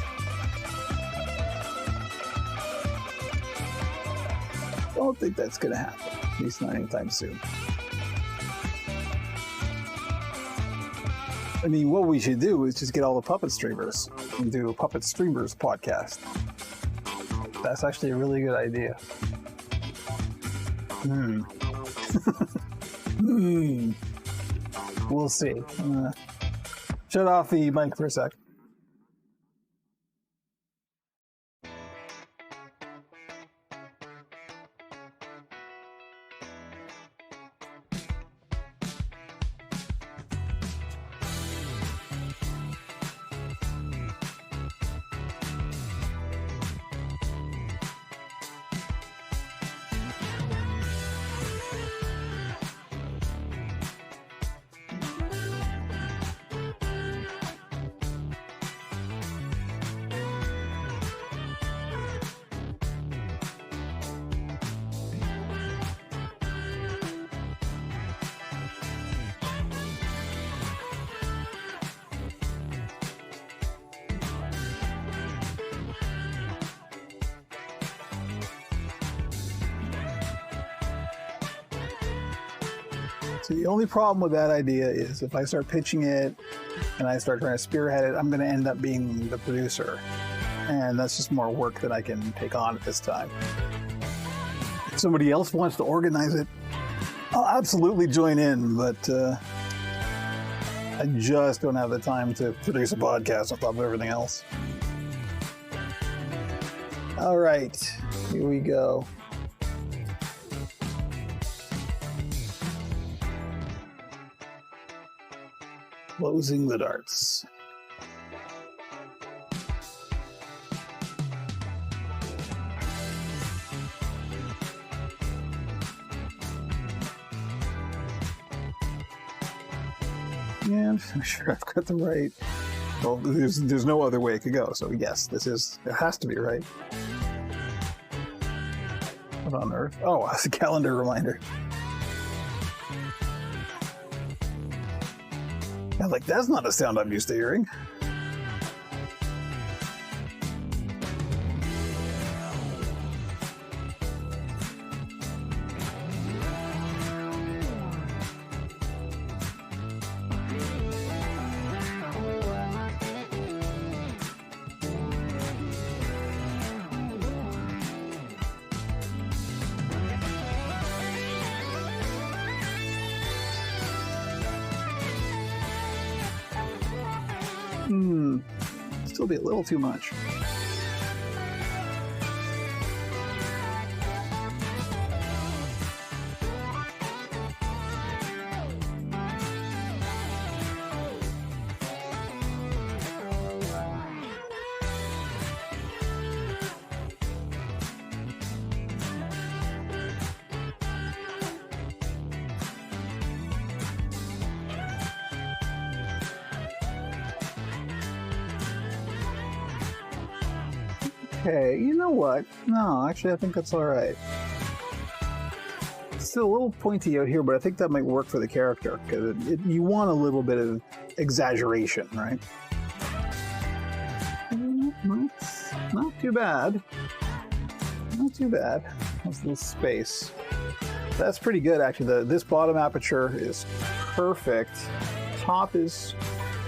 Don't think that's going to happen, at least not anytime soon. I mean, what we should do is just get all the puppet streamers and do a puppet streamers podcast. That's actually a really good idea. We'll see. Shut off the mic for a sec. So the only problem with that idea is if I start pitching it and I start trying to spearhead it, I'm going to end up being the producer. And that's just more work than I can take on at this time. If somebody else wants to organize it, I'll absolutely join in, but I just don't have the time to produce a podcast on top of everything else. All right, here we go. Closing the darts. Yeah, I'm sure I've got the right Well, there's no other way it could go. So yes, it has to be right. What on earth? Oh, it's a calendar reminder. I'm like, that's not a sound I'm used to hearing. Still be a little too much. Okay, you know what? No, actually, I think that's all right. It's still a little pointy out here, but I think that might work for the character, because you want a little bit of exaggeration, right? Not too bad. Not too bad. That's a little space. That's pretty good, actually. This bottom aperture is perfect. Top is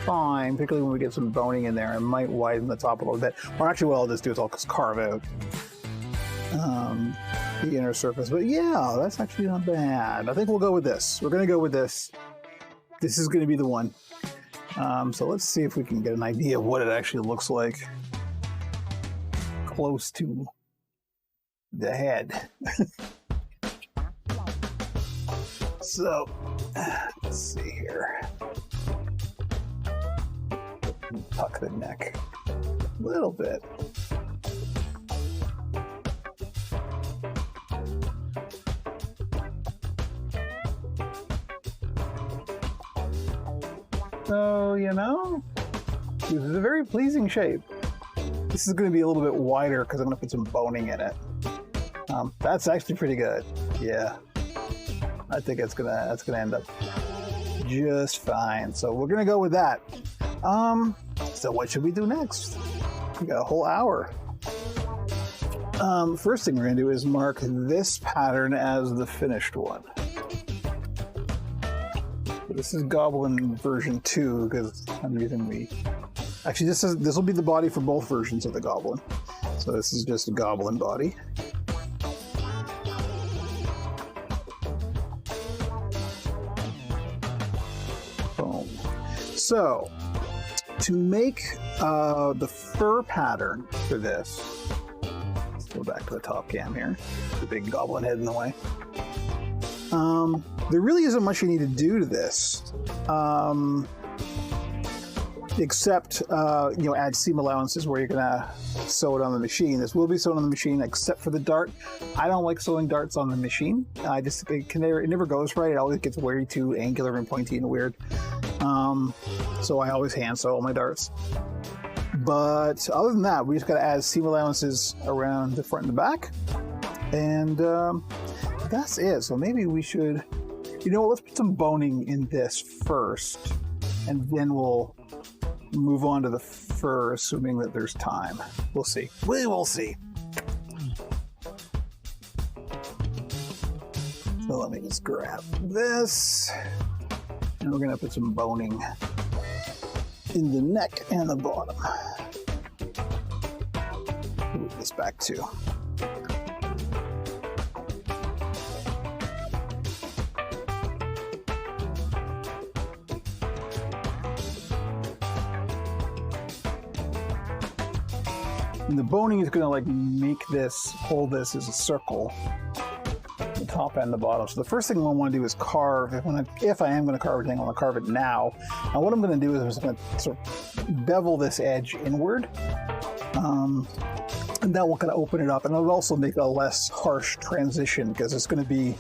fine, particularly when we get some boning in there. I might widen the top a little bit. Or actually, what I'll just do is I'll just carve out the inner surface. But yeah, that's actually not bad. I think we'll go with this. We're going to go with this. This is going to be the one. So let's see if we can get an idea of what it actually looks like close to the head. So, let's see here. Tuck the neck a little bit. So, you know, this is a very pleasing shape. This is going to be a little bit wider because I'm going to put some boning in it. That's actually pretty good. Yeah, I think that's gonna end up just fine. So we're gonna go with that. So what should we do next? We got a whole hour. First thing we're gonna do is mark this pattern as the finished one. This is Goblin version 2 because I'm using actually this will be the body for both versions of the Goblin. So this is just a Goblin body. Boom. So to make the fur pattern for this, let's go back to the top cam here. The big Goblin head in the way. There really isn't much you need to do to this, except add seam allowances where you're gonna sew it on the machine. This will be sewn on the machine, except for the dart. I don't like sewing darts on the machine. It never goes right. It always gets way too angular and pointy and weird. So I always hand sew all my darts. But other than that, we just gotta add seam allowances around the front and the back, and that's it. So maybe we should, let's put some boning in this first, and then we'll move on to the fur, assuming that there's time. We'll see. We will see. So let me just grab this, and we're gonna put some boning in the neck and the bottom. Move this back too. And the boning is going to hold this as a circle, the top and the bottom. So the first thing I want to do is carve. If I am going to carve everything, I want to carve it now. And what I'm going to do is I'm just going to sort of bevel this edge inward. And that will kind of open it up, and it'll also make a less harsh transition because it's going to be,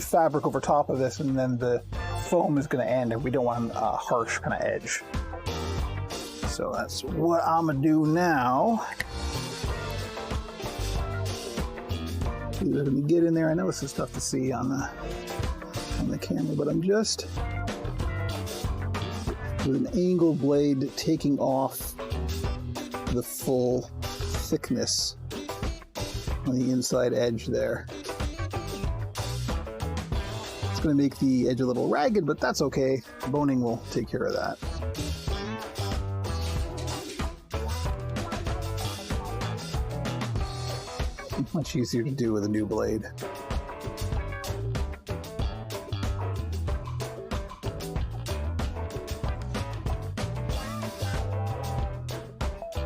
fabric over top of this, and then the foam is going to end, and we don't want a harsh kind of edge. So that's what I'm gonna do now. Let me get in there. I know this is tough to see on the camera, but I'm just with an angled blade taking off the full thickness on the inside edge there. It's going to make the edge a little ragged, but that's okay. Boning will take care of that. Much easier to do with a new blade.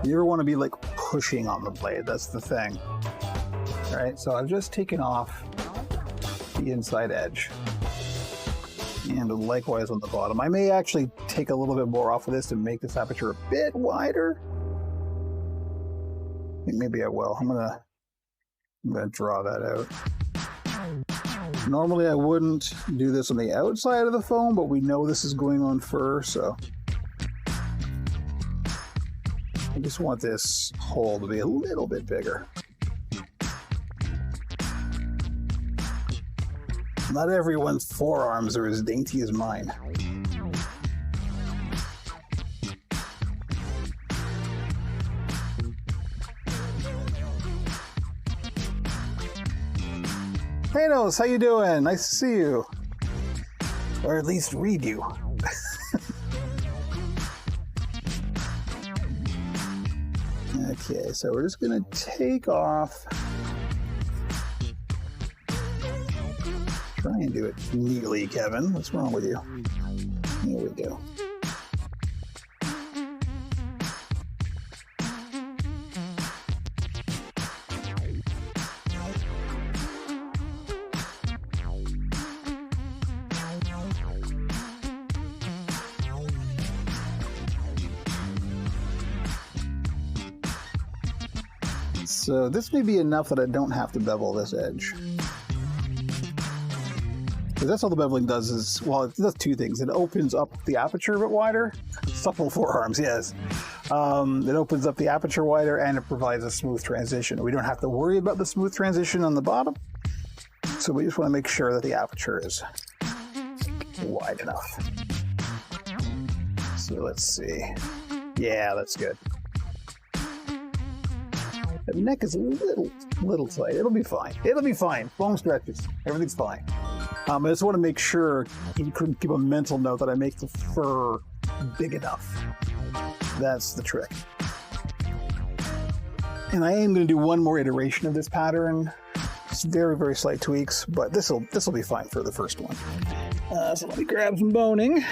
You ever want to be like pushing on the blade? That's the thing. All right, so I've just taken off the inside edge. And likewise on the bottom. I may actually take a little bit more off of this to make this aperture a bit wider. I think maybe I will. I'm gonna draw that out. Normally I wouldn't do this on the outside of the foam, but we know this is going on fur, so I just want this hole to be a little bit bigger. Not everyone's forearms are as dainty as mine. Hey Nose, how you doing? Nice to see you. Or at least read you. Okay, so we're just gonna take off. Try and do it neatly, Kevin. What's wrong with you? Here we go. So this may be enough that I don't have to bevel this edge. Because that's all the beveling does is, well, it does two things. It opens up the aperture a bit wider. Supple forearms, yes. It opens up the aperture wider and it provides a smooth transition. We don't have to worry about the smooth transition on the bottom. So we just want to make sure that the aperture is wide enough. So let's see. Yeah, that's good. The neck is a little tight. It'll be fine. It'll be fine. Bone stretches. Everything's fine. I just want to make sure you couldn't keep a mental note that I make the fur big enough. That's the trick. And I am going to do one more iteration of this pattern. It's very, very slight tweaks, but this will be fine for the first one. So let me grab some boning.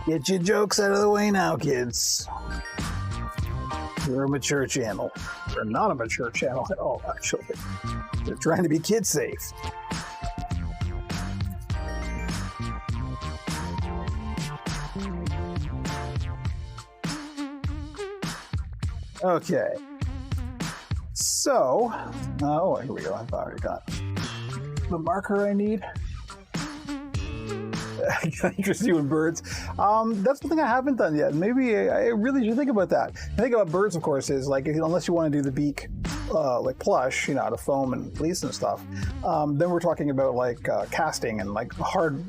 Get your jokes out of the way now, kids. We're a mature channel. We're not a mature channel at all, actually. We're trying to be kid safe. Okay. So, oh, here we go. I've already got the marker I need. Interest you in birds. That's the thing I haven't done yet. Maybe I really should think about that. The thing about birds, of course, is like unless you want to do the beak like plush, you know, out of foam and fleece and stuff, then we're talking about like casting and like hard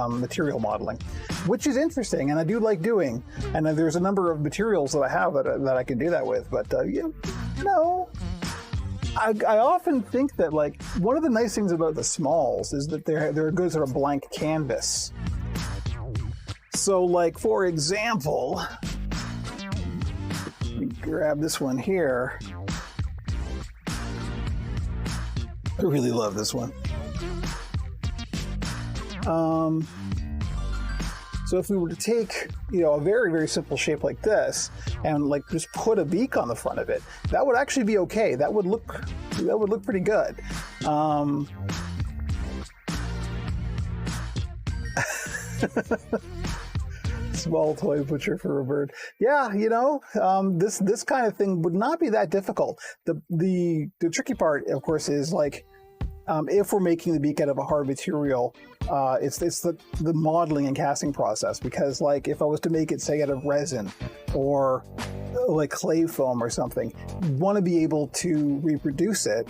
material modeling, which is interesting and I do like doing. And there's a number of materials that I have that I can do that with. But you know. I often think that like one of the nice things about the smalls is that they're a good sort of blank canvas. So like for example, let me grab this one here. I really love this one. So if we were to take, you know, a very, very simple shape like this and like just put a beak on the front of it, that would actually be okay. That would look pretty good. Small toy butcher for a bird. Yeah, you know, this kind of thing would not be that difficult. The tricky part, of course, is like if we're making the beak out of a hard material, it's the modeling and casting process. Because like if I was to make it, say, out of resin or like clay foam or something, you want to be able to reproduce it.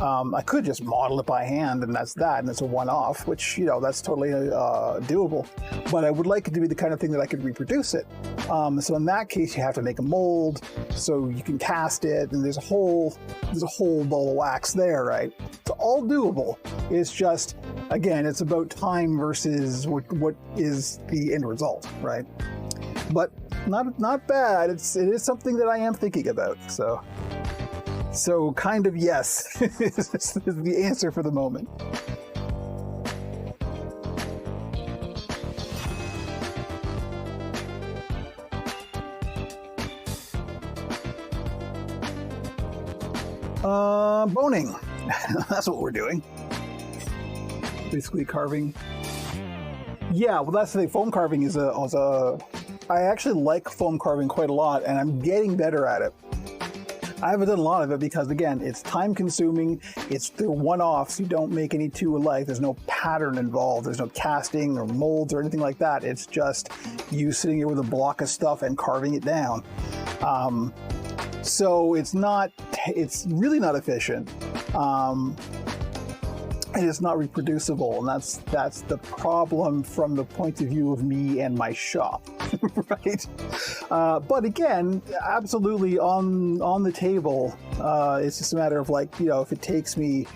I could just model it by hand, and that's that, and it's a one-off, which, you know, that's totally doable. But I would like it to be the kind of thing that I could reproduce it. So in that case, you have to make a mold so you can cast it, and there's a whole ball of wax there, right? It's all doable. It's just, again, it's about time versus what is the end result, right? But not bad. It is something that I am thinking about. So kind of yes is the answer for the moment. Boning. That's what we're doing. Basically carving. Yeah, well, that's the thing. Foam carving is I actually like foam carving quite a lot, and I'm getting better at it. I haven't done a lot of it because, again, it's time consuming. They're one-offs. You don't make any two alike. There's no pattern involved. There's no casting or molds or anything like that. It's just you sitting here with a block of stuff and carving it down. So it's really not efficient. And it's not reproducible, and that's the problem from the point of view of me and my shop, right? But again, absolutely on the table. It's just a matter of, like, you know, if it takes me,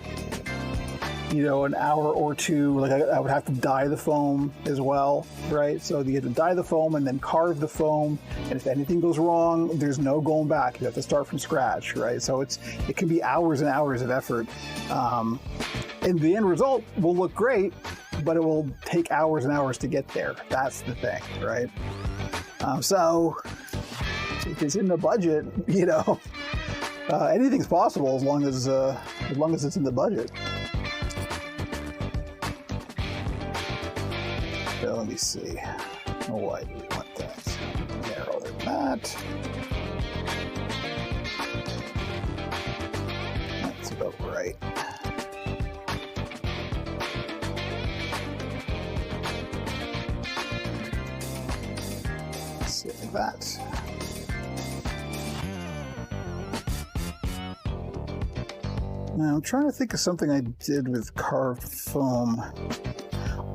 you know, an hour or two, like I would have to dye the foam as well, right? So you have to dye the foam and then carve the foam, and if anything goes wrong, there's no going back. You have to start from scratch, right? So it can be hours and hours of effort. And the end result will look great, but it will take hours and hours to get there. That's the thing, right? So if it's in the budget, you know, anything's possible as long as it's in the budget. So let me see. Why do we want that? Narrower than that. That's about right. Like that. Now I'm trying to think of something I did with carved foam.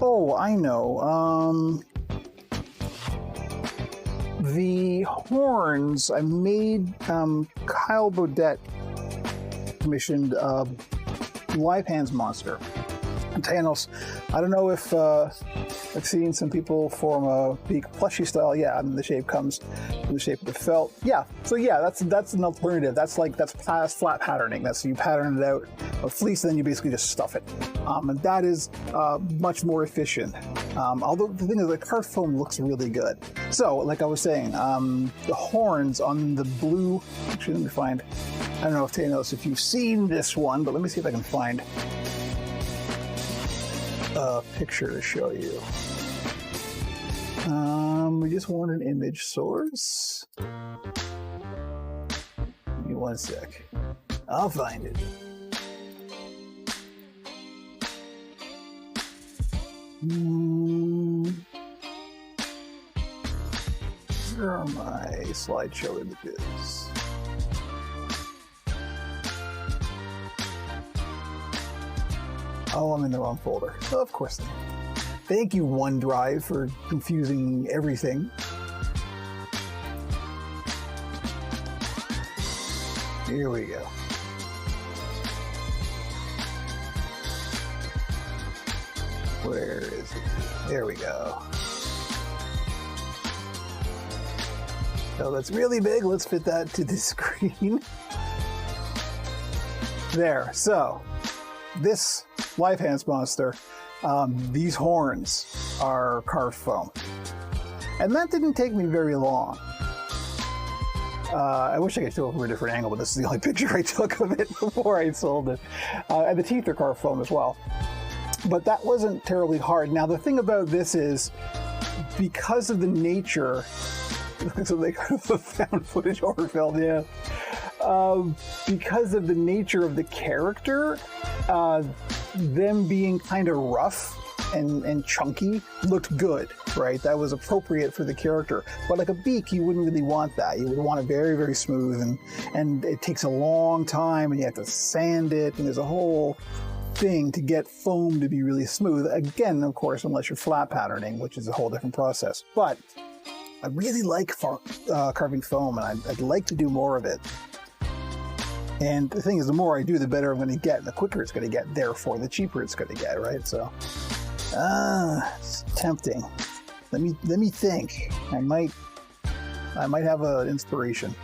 Oh, I know. The horns I made. Kyle Bodette commissioned Live Hands Monster. And Thanos, I don't know if I've seen some people form a beak plushie style. Yeah, and the shape comes in the shape of the felt. Yeah, so yeah, that's an alternative. That's flat patterning. That's, you pattern it out a fleece, then you basically just stuff it. And that is much more efficient. Although the thing is, the carved foam looks really good. So, like I was saying, the horns on the blue. Actually, let me find. I don't know if Thanos, if you've seen this one, but let me see if I can find a picture to show you. We just want an image source. Give me one sec. I'll find it. Where are my slideshow images? Oh, I'm in the wrong folder. Oh, of course. Thank you, OneDrive, for confusing everything. Here we go. Where is it? There we go. So that's really big. Let's fit that to the screen. There. So this Live Hands Monster, these horns are carved foam. And that didn't take me very long. I wish I could show it from a different angle, but this is the only picture I took of it before I sold it. And the teeth are carved foam as well. But that wasn't terribly hard. Now, the thing about this is, because of the nature, so they kind of found footage horror film, yeah. Because of the nature of the character, them being kind of rough and chunky looked good, right? That was appropriate for the character. But like a beak, you wouldn't really want that. You would want it very, very smooth, and it takes a long time, and you have to sand it, and there's a whole thing to get foam to be really smooth. Again, of course, unless you're flat patterning, which is a whole different process. But I really like carving foam, and I'd like to do more of it. And the thing is, the more I do, the better I'm going to get, and the quicker it's going to get. Therefore, the cheaper it's going to get, right? So, it's tempting. Let me think. I might have an inspiration.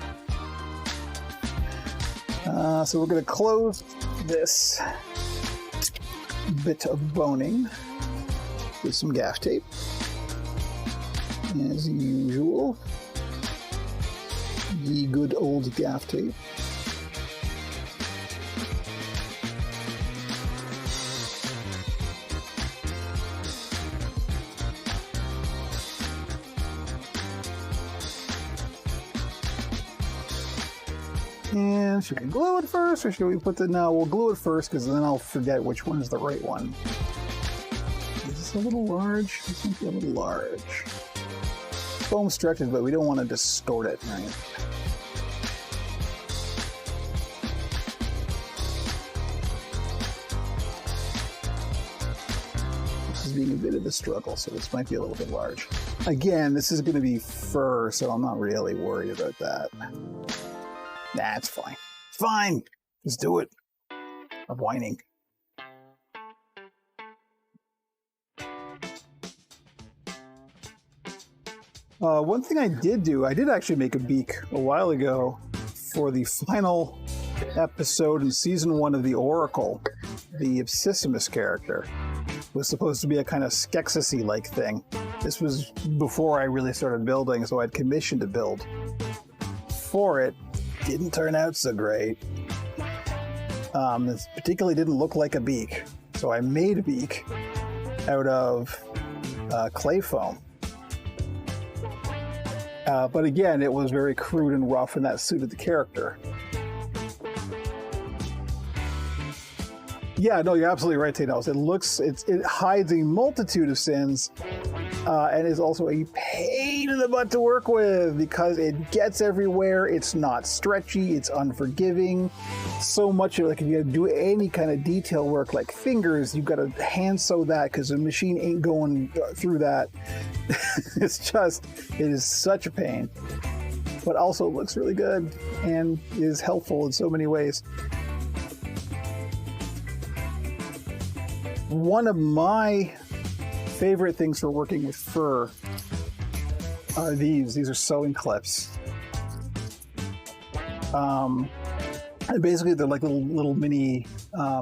So we're going to close this bit of boning with some gaff tape, as usual. The good old gaff tape. And should we glue it first, or should we put the... No, we'll glue it first, because then I'll forget which one is the right one. Is this a little large? This might be a little large. Foam stretches, but we don't want to distort it, right? This is being a bit of a struggle, so this might be a little bit large. Again, this is going to be fur, so I'm not really worried about that. Nah, it's fine. It's fine. Just do it. I'm whining. One thing I did actually make a beak a while ago for the final episode in season 1 of The Oracle. The Abscissimus character was supposed to be a kind of Skeksis-y-like thing. This was before I really started building, so I'd commissioned to build for it. Didn't turn out so great. This particularly didn't look like a beak, so I made a beak out of clay foam. But again, it was very crude and rough, and that suited the character. Yeah, no, you're absolutely right, Tanos. It hides a multitude of sins, and is also a pain in the butt to work with because it gets everywhere. It's not stretchy. It's unforgiving. So much of, like, if you gotta do any kind of detail work, like fingers, you've got to hand sew that because the machine ain't going through that. It is such a pain, but also looks really good and is helpful in so many ways. One of my favorite things for working with fur are these. These are sewing clips. And basically they're like little mini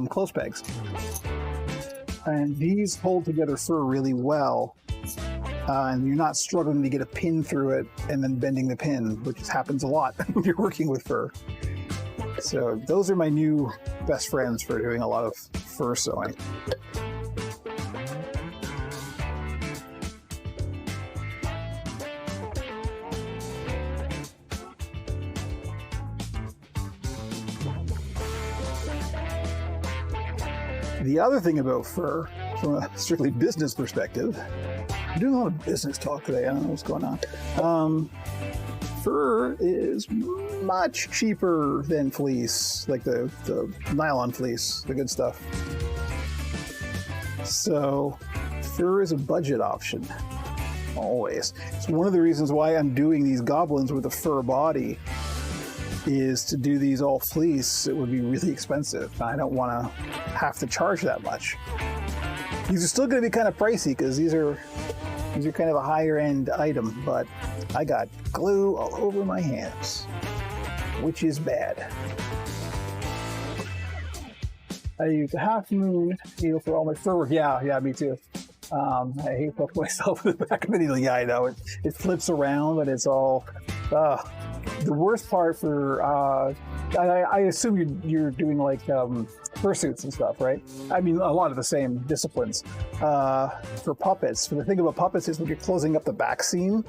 clothes pegs. And these hold together fur really well. And you're not struggling to get a pin through it and then bending the pin, which happens a lot when you're working with fur. So those are my new best friends for doing a lot of fur sewing. The other thing about fur, from a strictly business perspective, I'm doing a lot of business talk today. I don't know what's going on. Fur is much cheaper than fleece, like the nylon fleece, the good stuff. So fur is a budget option, always. It's one of the reasons why I'm doing these goblins with a fur body. Is to do these all fleece, it would be really expensive. I don't want to have to charge that much. These are still going to be kind of pricey because these are kind of a higher end item, but I got glue all over my hands, which is bad. I use a half moon needle for all my fur work. Yeah, me too. I hate poking myself in the back of the needle. Yeah, I know. It flips around and it's all... The worst part for, I assume you're doing like fursuits and stuff, right? I mean, a lot of the same disciplines. For puppets, the thing about puppets is when you're closing up the back seam,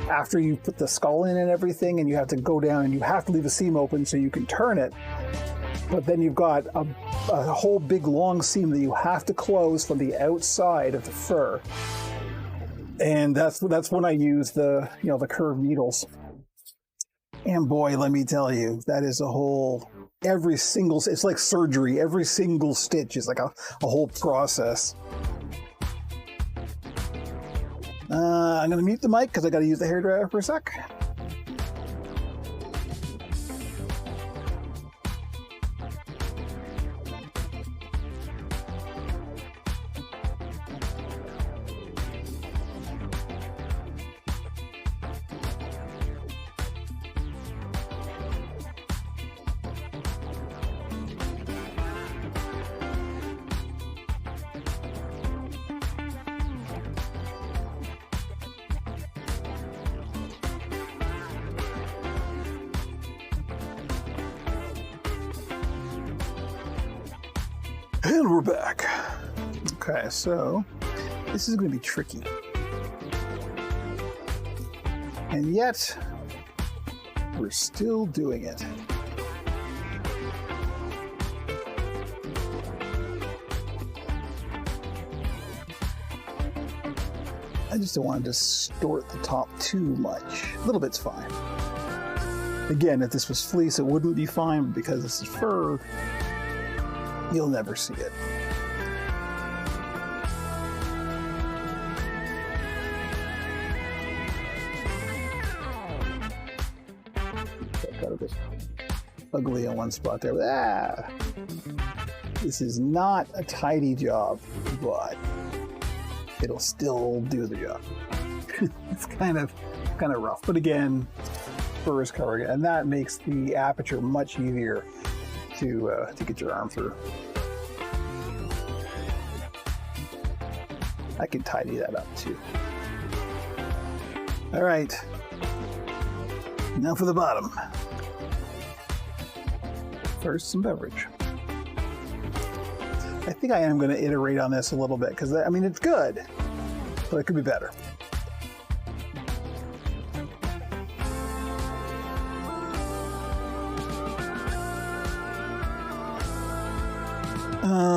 after you put the skull in and everything, and you have to go down and you have to leave the seam open so you can turn it. but then you've got a whole big long seam that you have to close from the outside of the fur. And that's when I use the the curved needles. And boy, let me tell you, that is a whole, it's like surgery. Every single stitch is like a whole process. I'm going to mute the mic because I got to use the hairdryer for a sec. And we're back. Okay, so this is going to be tricky. And yet, we're still doing it. I just don't want to distort the top too much. A little bit's fine. Again, if this was fleece, it wouldn't be fine, but because this is fur, you'll never see it. Got a bit ugly in one spot there. Ah! This is not a tidy job, but it'll still do the job. It's kind of rough, but again, fur is covered, and that makes the aperture much easier to get your arm through. I can tidy that up too. All right, now for the bottom. First, some beverage. I think I am going to iterate on this a little bit because I mean it's good, but it could be better.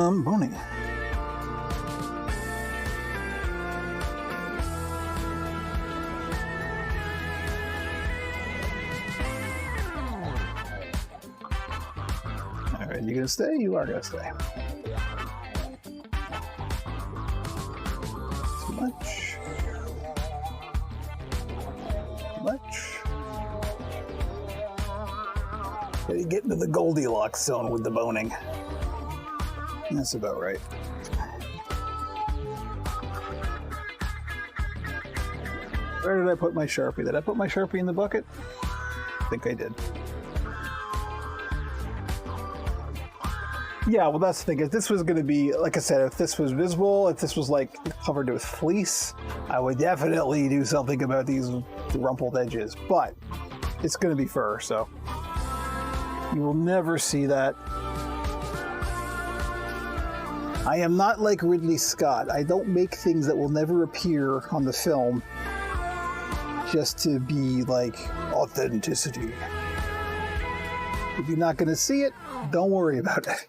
Boning. All right, you gonna stay? You are gonna stay. Too much. Too much. Gotta get into the Goldilocks zone with the boning. That's about right. Where did I put my Sharpie? Did I put my Sharpie in the bucket? I think I did. Yeah, well that's the thing. If this was going to be, like I said, if this was visible, if this was like covered with fleece, I would definitely do something about these rumpled edges. But it's going to be fur, so you will never see that. I am not like Ridley Scott. I don't make things that will never appear on the film just to be like authenticity. If you're not going to see it, don't worry about it.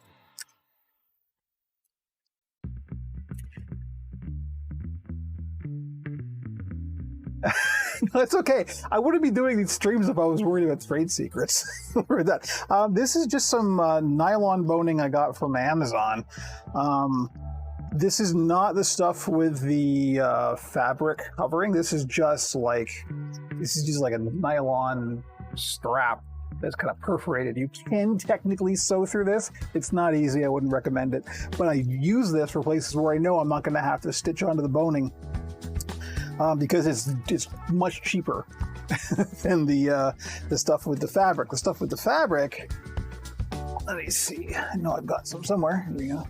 No, it's okay. I wouldn't be doing these streams if I was worried about trade secrets. This is just some nylon boning I got from Amazon. This is not the stuff with the fabric covering. This is just like a nylon strap that's kind of perforated. You can technically sew through this. It's not easy. I wouldn't recommend it. But I use this for places where I know I'm not going to have to stitch onto the boning. Because it's much cheaper than the stuff with the fabric. The stuff with the fabric, let me see. I know I've got some somewhere. Here we go.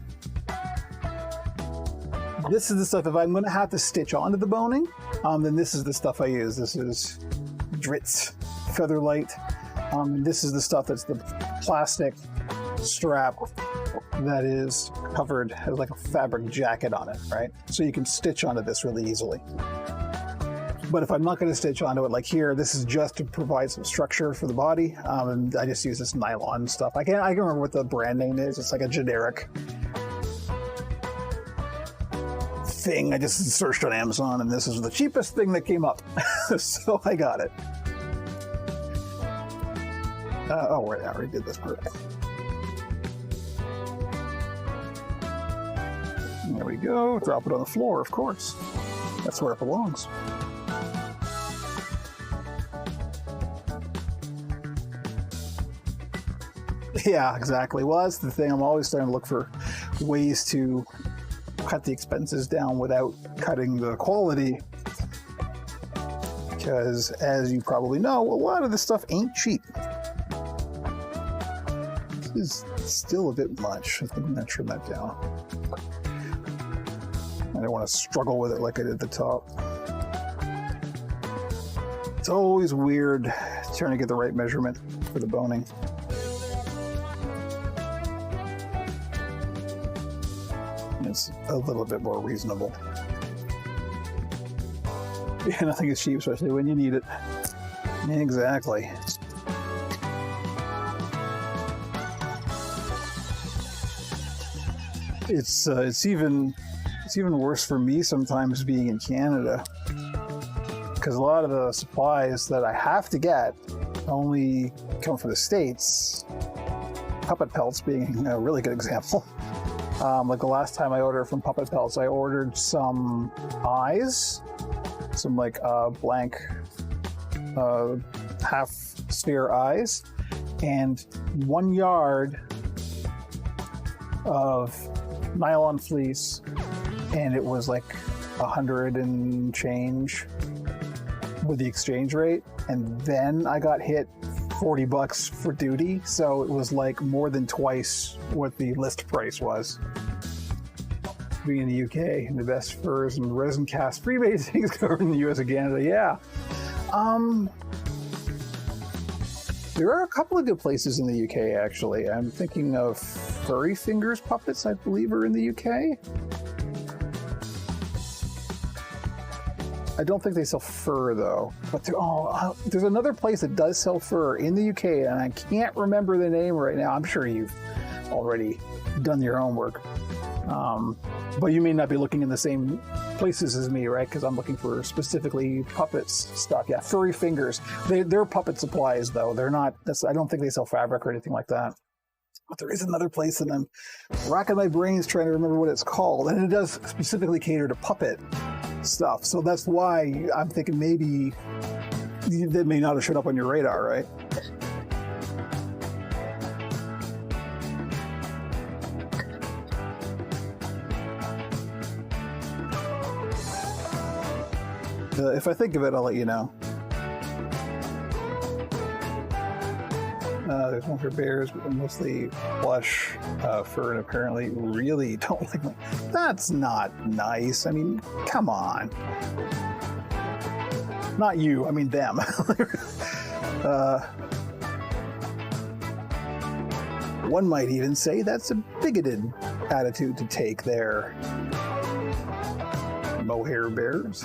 This is the stuff, if I'm going to have to stitch onto the boning, then this is the stuff I use. This is Dritz Featherlight. This is the stuff that's the plastic strap that is covered, has like a fabric jacket on it, right? So you can stitch onto this really easily. But if I'm not going to stitch onto it, like here, this is just to provide some structure for the body. And I just use this nylon stuff. I can't remember what the brand name is. It's like a generic thing. I just searched on Amazon, and this is the cheapest thing that came up. So I got it. Oh, wait, I already did this part. There we go. Drop it on the floor, of course. That's where it belongs. Yeah, exactly. Well, that's the thing. I'm always starting to look for ways to cut the expenses down without cutting the quality. Because, as you probably know, a lot of this stuff ain't cheap. This is still a bit much. I think I'm going to trim that down. I don't want to struggle with it like I did at the top. It's always weird trying to get the right measurement for the boning. It's a little bit more reasonable. Yeah, nothing is cheap, especially when you need it. Exactly. It's even worse for me sometimes being in Canada, because a lot of the supplies that I have to get only come from the States. Puppet pelts being a really good example. Like the last time I ordered from Puppet Pelts, I ordered some eyes, some like blank half sphere eyes, and 1 yard of nylon fleece, and it was like 100 and change with the exchange rate, and then I got hit $40 for duty, so it was like more than twice what the list price was. Being in the UK, the best furs and resin cast freebasings covered in the US and Canada. Yeah. There are a couple of good places in the UK, actually. I'm thinking of Furry Fingers puppets, I believe, are in the UK. I don't think they sell fur, though. But there's another place that does sell fur in the UK, and I can't remember the name right now. I'm sure you've already done your own work. But you may not be looking in the same places as me, right? Because I'm looking for specifically puppets stuff. Yeah, Furry Fingers. They're puppet supplies, though. They're not. I don't think they sell fabric or anything like that. But there is another place that I'm racking my brains trying to remember what it's called, and it does specifically cater to puppet stuff. So that's why I'm thinking maybe that may not have showed up on your radar, right? If I think of it, I'll let you know. There's one for bears, but mostly plush fur, and apparently really don't like them. That's not nice. I mean, come on. Not you, I mean them. One might even say that's a bigoted attitude to take there. Mohair bears.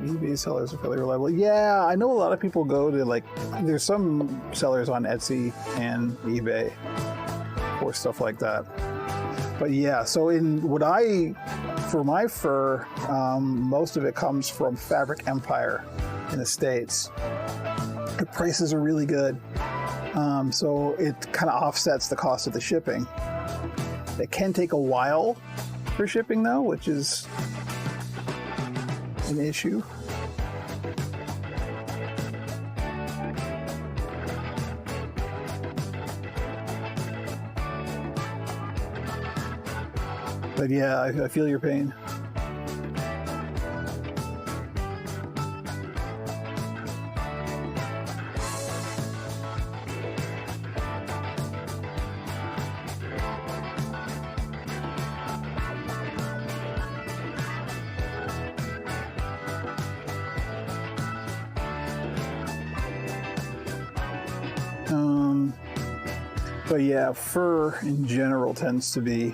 eBay sellers are fairly reliable. Yeah, I know a lot of people go to, like, there's some sellers on Etsy and eBay or stuff like that. But yeah, so for my fur, most of it comes from Fabric Empire in the States. The prices are really good. So it kind of offsets the cost of the shipping. It can take a while for shipping, though, which is an issue. But yeah, I feel your pain. But yeah, fur in general tends to be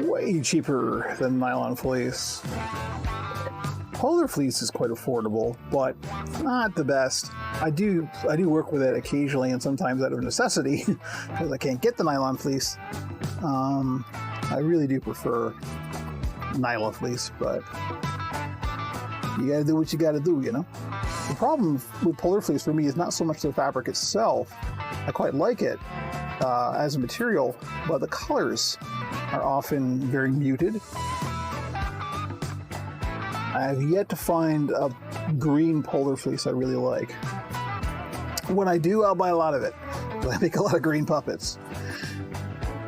way cheaper than nylon fleece. Polar fleece is quite affordable, but not the best. I do work with it occasionally, and sometimes out of necessity, because I can't get the nylon fleece. I really do prefer nylon fleece, but you gotta do what you gotta do, you know? The problem with polar fleece for me is not so much the fabric itself. I quite like it as a material, but the colors are often very muted. I've yet to find a green polar fleece I really like. When I do, I'll buy a lot of it. I make a lot of green puppets.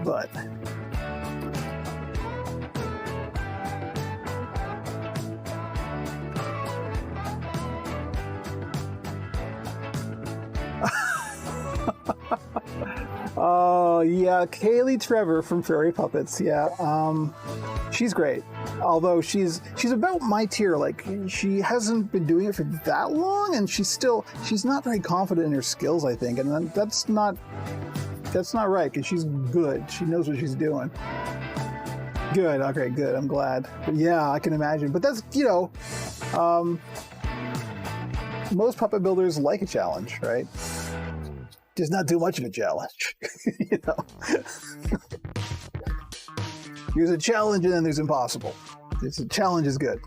But oh yeah, Kaylee Trevor from Fairy Puppets. Yeah, she's great. Although she's about my tier. Like, she hasn't been doing it for that long, and she's not very confident in her skills, I think, and that's not right, because she's good. She knows what she's doing. Good. Okay, good. I'm glad. But yeah, I can imagine. But that's, you know, most puppet builders like a challenge, right? Just not too much of a challenge, you know. There's a challenge and then there's impossible. It's a challenge is good.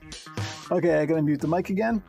Okay, I gotta mute the mic again.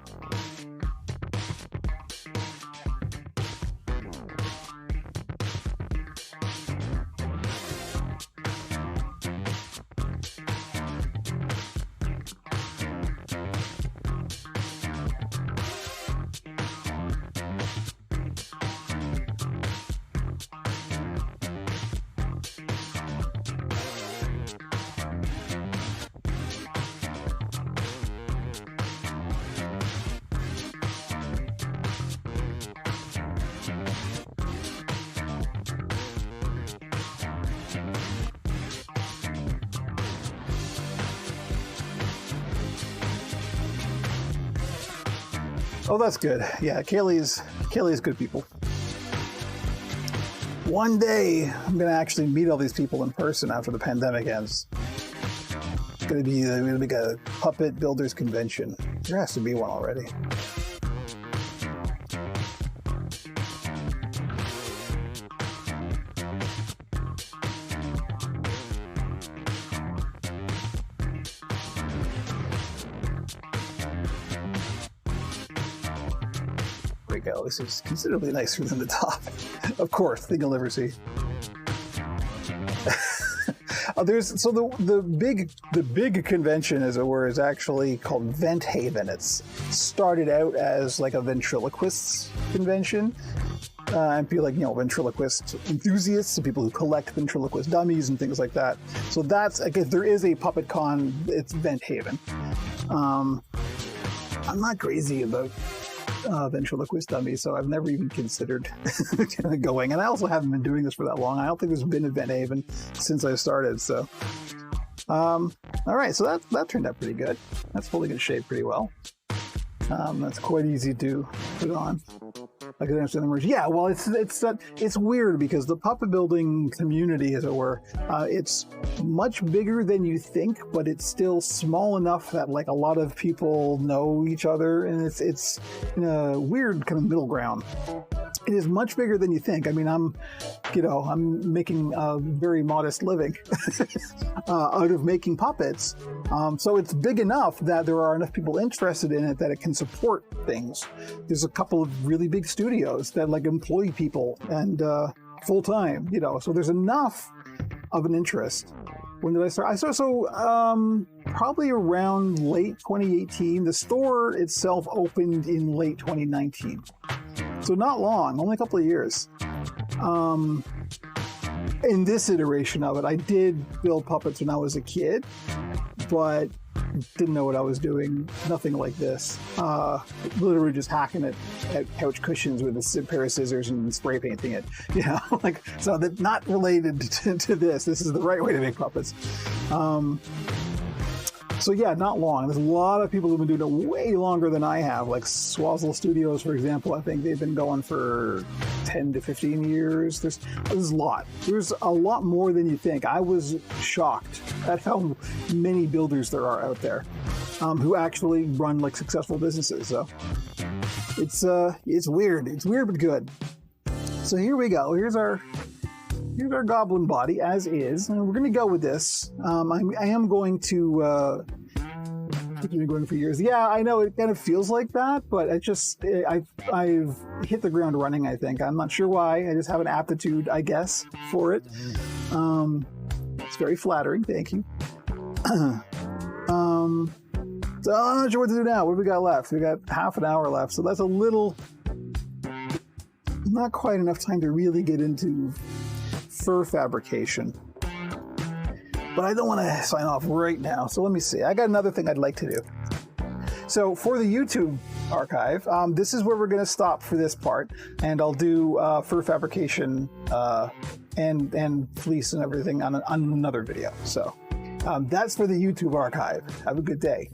Oh, that's good. Yeah, Kaylee's good people. One day, I'm gonna actually meet all these people in person after the pandemic ends. It's gonna be like a puppet builders convention. There has to be one already. Go. This is considerably nicer than the top, of course, thing you'll ever see. The big convention, as it were, is actually called Vent Haven. It's started out as like a ventriloquist's convention, and people like, you know, ventriloquist enthusiasts and people who collect ventriloquist dummies and things like that. So that's, like, if there is a puppet con, it's Vent Haven. I'm not crazy about ventriloquist dummies, so I've never even considered going. And I also haven't been doing this for that long. I don't think there's been a Vent Haven since I started. So, all right, so that turned out pretty good. That's holding its shape pretty well. That's quite easy to put on. I can understand the merge. Yeah, well, it's weird because the puppet building community, as it were, it's much bigger than you think, but it's still small enough that like a lot of people know each other, and it's in a weird kind of middle ground. It is much bigger than you think. I mean, I'm making a very modest living out of making puppets. So it's big enough that there are enough people interested in it that it can support things. There's a couple of really big studios that like employ people and full time, you know, so there's enough of an interest. When did I start? I started probably around late 2018. The store itself opened in late 2019. So not long, only a couple of years. In this iteration of it, I did build puppets when I was a kid, but didn't know what I was doing. Nothing like this. Literally just hacking it at couch cushions with a pair of scissors and spray painting it. You know, like, so that not related to this. This is the right way to make puppets. So yeah, not long. There's a lot of people who've been doing it way longer than I have. Like Swazzle Studios, for example, I think they've been going for 10 to 15 years. There's a lot. There's a lot more than you think. I was shocked at how many builders there are out there. who actually run like successful businesses. So it's weird. It's weird but good. So here we go. Here's our goblin body as is, and we're going to go with this. I am going to. I've been going for years. Yeah, I know it kind of feels like that, but I've hit the ground running. I think I'm not sure why. I just have an aptitude, I guess, for it. It's very flattering. Thank you. So I'm not sure what to do now. What do we got left? We got half an hour left, so that's a little, not quite enough time to really get into fur fabrication. But I don't want to sign off right now, so let me see. I got another thing I'd like to do. So for the YouTube archive, this is where we're going to stop for this part, and I'll do fur fabrication and fleece and everything on another video. So that's for the YouTube archive. Have a good day.